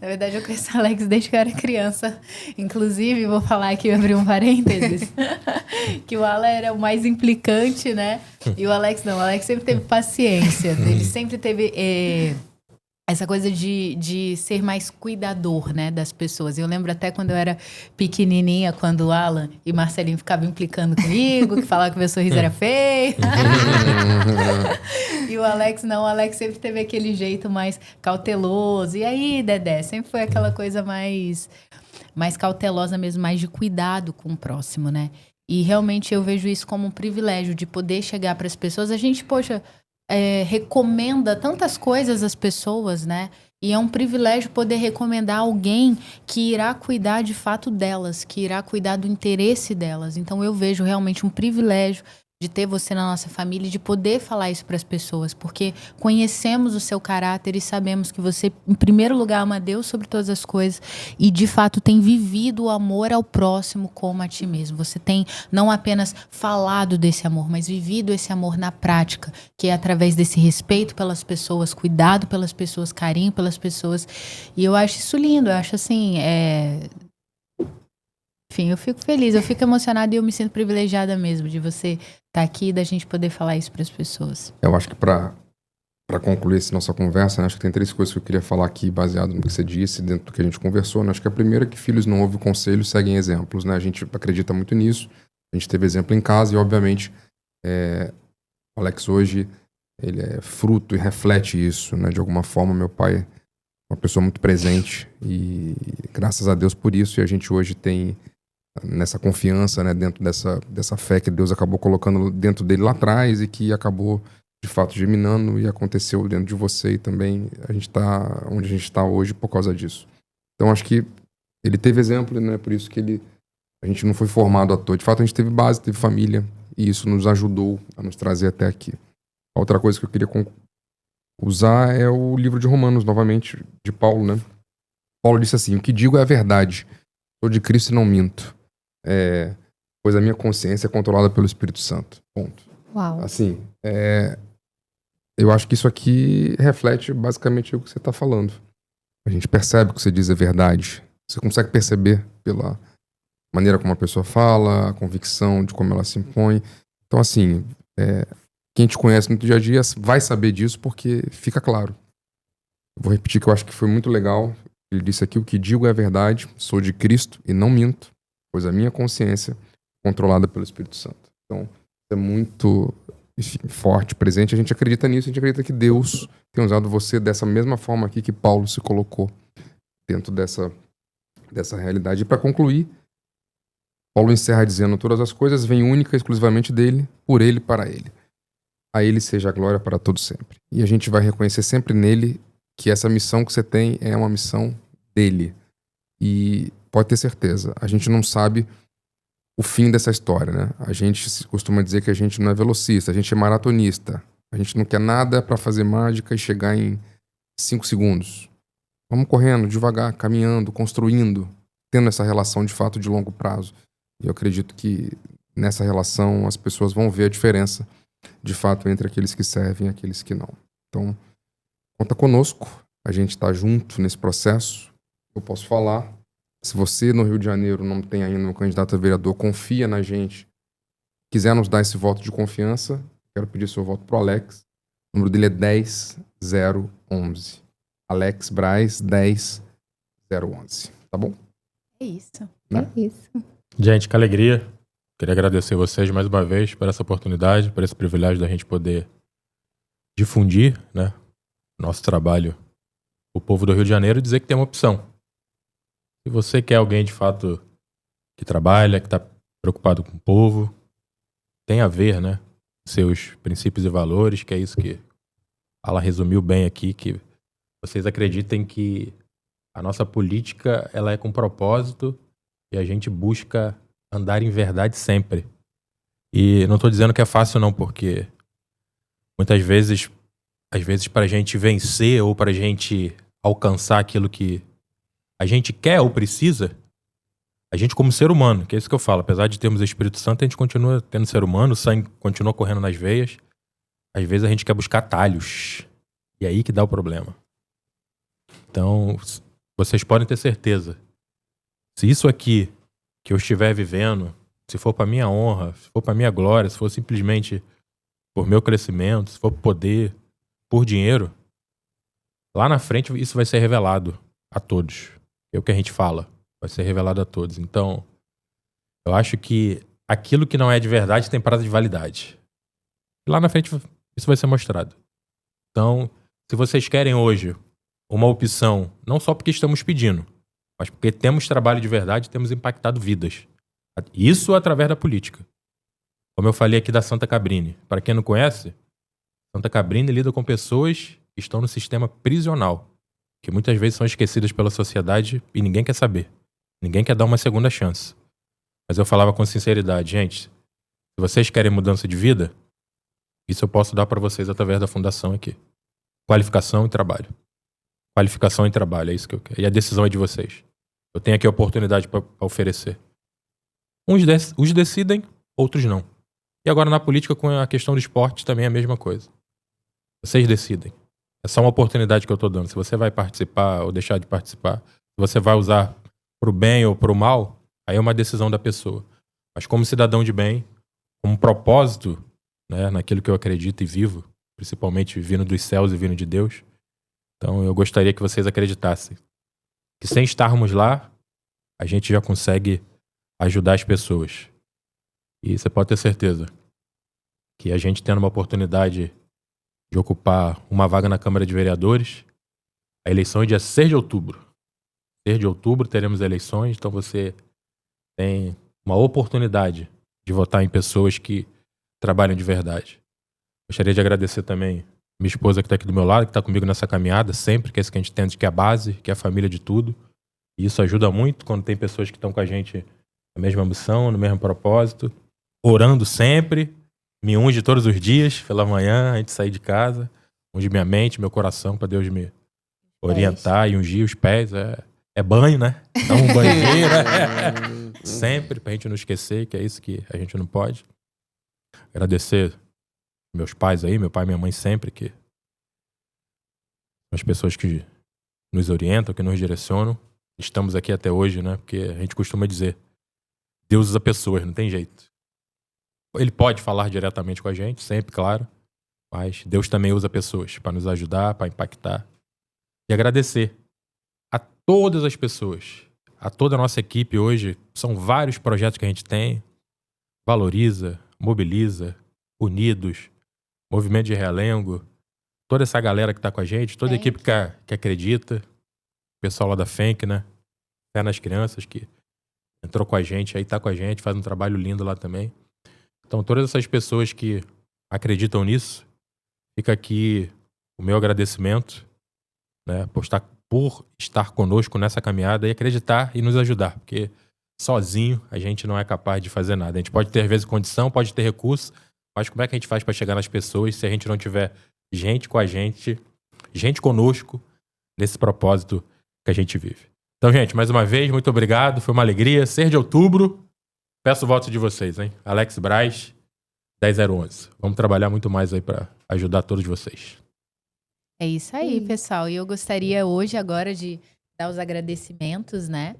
[SPEAKER 2] Na verdade eu conheço o Alex desde que eu era criança. Inclusive, vou falar aqui, abrir um parênteses, que o Alan era o mais implicante, né? E o Alex não, o Alex sempre teve paciência, ele sempre teve essa coisa de ser mais cuidador, né, das pessoas. Eu lembro até quando eu era pequenininha, quando o Alan e Marcelinho ficavam implicando comigo, que falavam que meu sorriso era feio. E o Alex não, o Alex sempre teve aquele jeito mais cauteloso. E aí, Dedé, sempre foi aquela coisa mais cautelosa mesmo, mais de cuidado com o próximo, né? E realmente eu vejo isso como um privilégio de poder chegar para as pessoas. A gente, poxa, recomenda tantas coisas às pessoas, né? E é um privilégio poder recomendar alguém que irá cuidar de fato delas, que irá cuidar do interesse delas. Então eu vejo realmente um privilégio de ter você na nossa família e de poder falar isso para as pessoas, porque conhecemos o seu caráter e sabemos que você, em primeiro lugar, ama Deus sobre todas as coisas e, de fato, tem vivido o amor ao próximo como a ti mesmo. Você tem não apenas falado desse amor, mas vivido esse amor na prática, que é através desse respeito pelas pessoas, cuidado pelas pessoas, carinho pelas pessoas. E eu acho isso lindo, eu acho assim, enfim, eu fico feliz, eu fico emocionada e eu me sinto privilegiada mesmo de você estar aqui e da gente poder falar isso para as pessoas.
[SPEAKER 4] Eu acho que para concluir essa nossa conversa, né, acho que tem 3 coisas que eu queria falar aqui, baseado no que você disse, dentro do que a gente conversou. Né? Acho que a primeira é que filhos não ouvem conselhos, seguem exemplos. Né? A gente acredita muito nisso. A gente teve exemplo em casa e, obviamente, o Alex hoje ele é fruto e reflete isso. Né? De alguma forma, meu pai é uma pessoa muito presente e graças a Deus por isso. E a gente hoje tem nessa confiança, né, dentro dessa fé que Deus acabou colocando dentro dele lá atrás e que acabou de fato germinando e aconteceu dentro de você, e também a gente está onde a gente está hoje por causa disso. Então acho que ele teve exemplo, né, por isso que a gente não foi formado à toa. De fato a gente teve base, teve família e isso nos ajudou a nos trazer até aqui. A outra coisa que eu queria usar é o livro de Romanos, novamente, de Paulo, né? Paulo disse assim: o que digo é a verdade, sou de Cristo e não minto. Pois a minha consciência é controlada pelo Espírito Santo. Ponto.
[SPEAKER 3] Uau.
[SPEAKER 4] Assim, eu acho que isso aqui reflete basicamente o que você está falando. A gente percebe que o que você diz é verdade. Você consegue perceber pela maneira como a pessoa fala, a convicção de como ela se impõe. Então, assim, quem te conhece no dia a dia vai saber disso porque fica claro. Eu vou repetir que eu acho que foi muito legal. Ele disse aqui: o que digo é a verdade, sou de Cristo e não minto, pois a minha consciência é controlada pelo Espírito Santo. Então, é muito, enfim, forte, presente. A gente acredita nisso, a gente acredita que Deus tem usado você dessa mesma forma aqui que Paulo se colocou dentro dessa realidade. E para concluir, Paulo encerra dizendo: todas as coisas vêm única e exclusivamente dele, por ele e para ele. A ele seja a glória para todos sempre. E a gente vai reconhecer sempre nele que essa missão que você tem é uma missão dele. E pode ter certeza, a gente não sabe o fim dessa história, né? A gente costuma dizer que a gente não é velocista, a gente é maratonista. A gente não quer nada para fazer mágica e chegar em 5 segundos. Vamos correndo, devagar, caminhando, construindo, tendo essa relação de fato de longo prazo. E eu acredito que nessa relação as pessoas vão ver a diferença de fato entre aqueles que servem e aqueles que não. Então, conta conosco, a gente está junto nesse processo. Eu posso falar. Se você no Rio de Janeiro não tem ainda um candidato a vereador, confia na gente, quiser nos dar esse voto de confiança, quero pedir seu voto pro Alex. O número dele é 10011. Alex Braz 10011. Tá bom?
[SPEAKER 2] É isso.
[SPEAKER 4] Né?
[SPEAKER 3] É isso.
[SPEAKER 1] Gente, que alegria. Queria agradecer vocês mais uma vez por essa oportunidade, por esse privilégio da gente poder difundir, né, nosso trabalho, o povo do Rio de Janeiro, e dizer que tem uma opção. Se você quer alguém de fato que trabalha, que está preocupado com o povo, tem a ver, né, seus princípios e valores, que é isso que ela resumiu bem aqui, que vocês acreditem que A nossa política, ela é com propósito e a gente busca andar em verdade sempre. E não tô dizendo que é fácil não, porque muitas vezes, às vezes pra gente vencer ou pra gente alcançar aquilo que a gente quer ou precisa, a gente como ser humano, que é isso que eu falo, apesar de termos o Espírito Santo, a gente continua tendo ser humano, o sangue continua correndo nas veias. Às vezes a gente quer buscar atalhos. E é aí que dá o problema. Então, vocês podem ter certeza. Se isso aqui que eu estiver vivendo, se for para minha honra, se for para minha glória, se for simplesmente por meu crescimento, se for por poder, por dinheiro, lá na frente isso vai ser revelado a todos. É o que a gente fala. Vai ser revelado a todos. Então, eu acho que aquilo que não é de verdade tem prazo de validade. E lá na frente isso vai ser mostrado. Então, se vocês querem hoje uma opção, não só porque estamos pedindo, mas porque temos trabalho de verdade, temos impactado vidas. Isso através da política. Como eu falei aqui da Santa Cabrini. Para quem não conhece, Santa Cabrini lida com pessoas que estão no sistema prisional, que muitas vezes são esquecidas pela sociedade e ninguém quer saber. Ninguém quer dar uma segunda chance. Mas eu falava com sinceridade, gente, se vocês querem mudança de vida, isso eu posso dar para vocês através da fundação aqui. Qualificação e trabalho. Qualificação e trabalho, é isso que eu quero. E a decisão é de vocês. Eu tenho aqui a oportunidade para oferecer. Uns decidem, outros não. E agora na política, com a questão do esporte, também é a mesma coisa. Vocês decidem. É só uma oportunidade que eu estou dando. Se você vai participar ou deixar de participar, se você vai usar pro bem ou pro mal, aí é uma decisão da pessoa. Mas como cidadão de bem, como propósito, né, naquilo que eu acredito e vivo, principalmente vindo dos céus e vindo de Deus, então eu gostaria que vocês acreditassem que sem estarmos lá, a gente já consegue ajudar as pessoas. E você pode ter certeza que a gente tendo uma oportunidade de ocupar uma vaga na Câmara de Vereadores, a eleição é dia 6 de outubro. 6 de outubro teremos eleições, então você tem uma oportunidade de votar em pessoas que trabalham de verdade. Gostaria de agradecer também minha esposa que está aqui do meu lado, que está comigo nessa caminhada, sempre, que é isso que a gente entende que é a base, que é a família de tudo. E isso ajuda muito quando tem pessoas que estão com a gente na mesma missão, no mesmo propósito, orando sempre, me unge todos os dias, pela manhã, a gente sair de casa, unge minha mente, meu coração, para Deus me orientar e ungir os pés. É banho, né? Dá um banheiro, né? Sempre, pra gente não esquecer que é isso que a gente não pode. Agradecer meus pais aí, meu pai e minha mãe sempre, que são as pessoas que nos orientam, que nos direcionam. Estamos aqui até hoje, né? Porque a gente costuma dizer, Deus usa pessoas, não tem jeito. Ele pode falar diretamente com a gente, sempre, claro, mas Deus também usa pessoas para nos ajudar, para impactar. E agradecer a todas as pessoas, a toda a nossa equipe hoje. São vários projetos que a gente tem. Valoriza, Mobiliza, Unidos, Movimento de Realengo, toda essa galera que está com a gente, toda a equipe que acredita, o pessoal lá da FENC, né? Fé nas Crianças, que entrou com a gente, aí tá com a gente, faz um trabalho lindo lá também. Então, todas essas pessoas que acreditam nisso, fica aqui o meu agradecimento, né, por estar conosco nessa caminhada e acreditar e nos ajudar, porque sozinho a gente não é capaz de fazer nada. A gente pode ter, às vezes, condição, pode ter recurso, mas como é que a gente faz para chegar nas pessoas se a gente não tiver gente com a gente, gente conosco, nesse propósito que a gente vive? Então, gente, mais uma vez, muito obrigado. Foi uma alegria. 6 de outubro. Peço o voto de vocês, hein? Alex Braz, 10011. Vamos trabalhar muito mais aí para ajudar todos vocês.
[SPEAKER 2] É isso aí, pessoal. E eu gostaria hoje, agora, de dar os agradecimentos, né?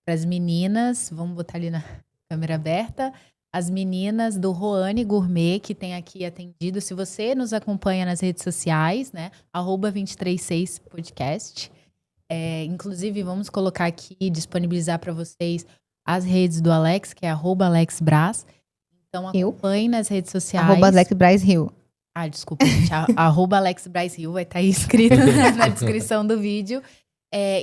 [SPEAKER 2] Para as meninas. Vamos botar ali na câmera aberta. As meninas do Roane Gourmet, que tem aqui atendido. Se você nos acompanha nas redes sociais, né? @236podcast. Inclusive, vamos colocar aqui, disponibilizar para vocês as redes do Alex, que é @AlexBraz. Então, acompanhe nas redes sociais.
[SPEAKER 3] @AlexBrazRio.
[SPEAKER 2] Desculpa, gente. @AlexBrazRio vai estar aí escrito na descrição do vídeo.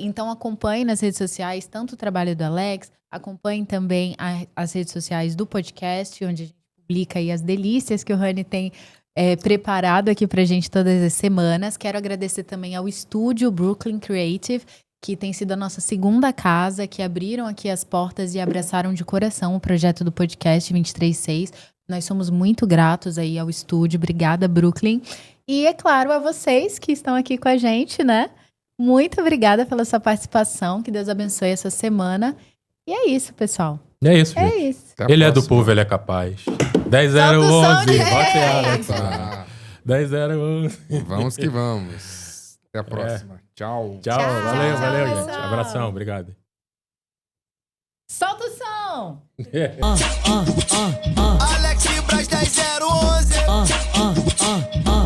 [SPEAKER 2] Então, acompanhe nas redes sociais, tanto o trabalho do Alex, acompanhe também as redes sociais do podcast, onde a gente publica aí as delícias que o Rani tem preparado aqui pra gente todas as semanas. Quero agradecer também ao estúdio Brooklyn Creative, que tem sido a nossa segunda casa, que abriram aqui as portas e abraçaram de coração o projeto do podcast 236. Nós somos muito gratos aí ao estúdio. Obrigada, Brooklyn. E, é claro, a vocês que estão aqui com a gente, né? Muito obrigada pela sua participação. Que Deus abençoe essa semana. E é isso, pessoal.
[SPEAKER 1] É isso,
[SPEAKER 2] É
[SPEAKER 1] gente.
[SPEAKER 2] isso.
[SPEAKER 1] Ele é do povo, ele é capaz. 10-0-11. Bota aí, Alex.
[SPEAKER 4] Tá.
[SPEAKER 1] 10-0-11.
[SPEAKER 4] Vamos que vamos. Até a próxima. Tchau.
[SPEAKER 1] Tchau,
[SPEAKER 2] Tchau,
[SPEAKER 1] valeu, gente.
[SPEAKER 2] pessoal.
[SPEAKER 1] Abração, obrigado.
[SPEAKER 2] Solta o som!
[SPEAKER 5] Alex Braz 10-0-11.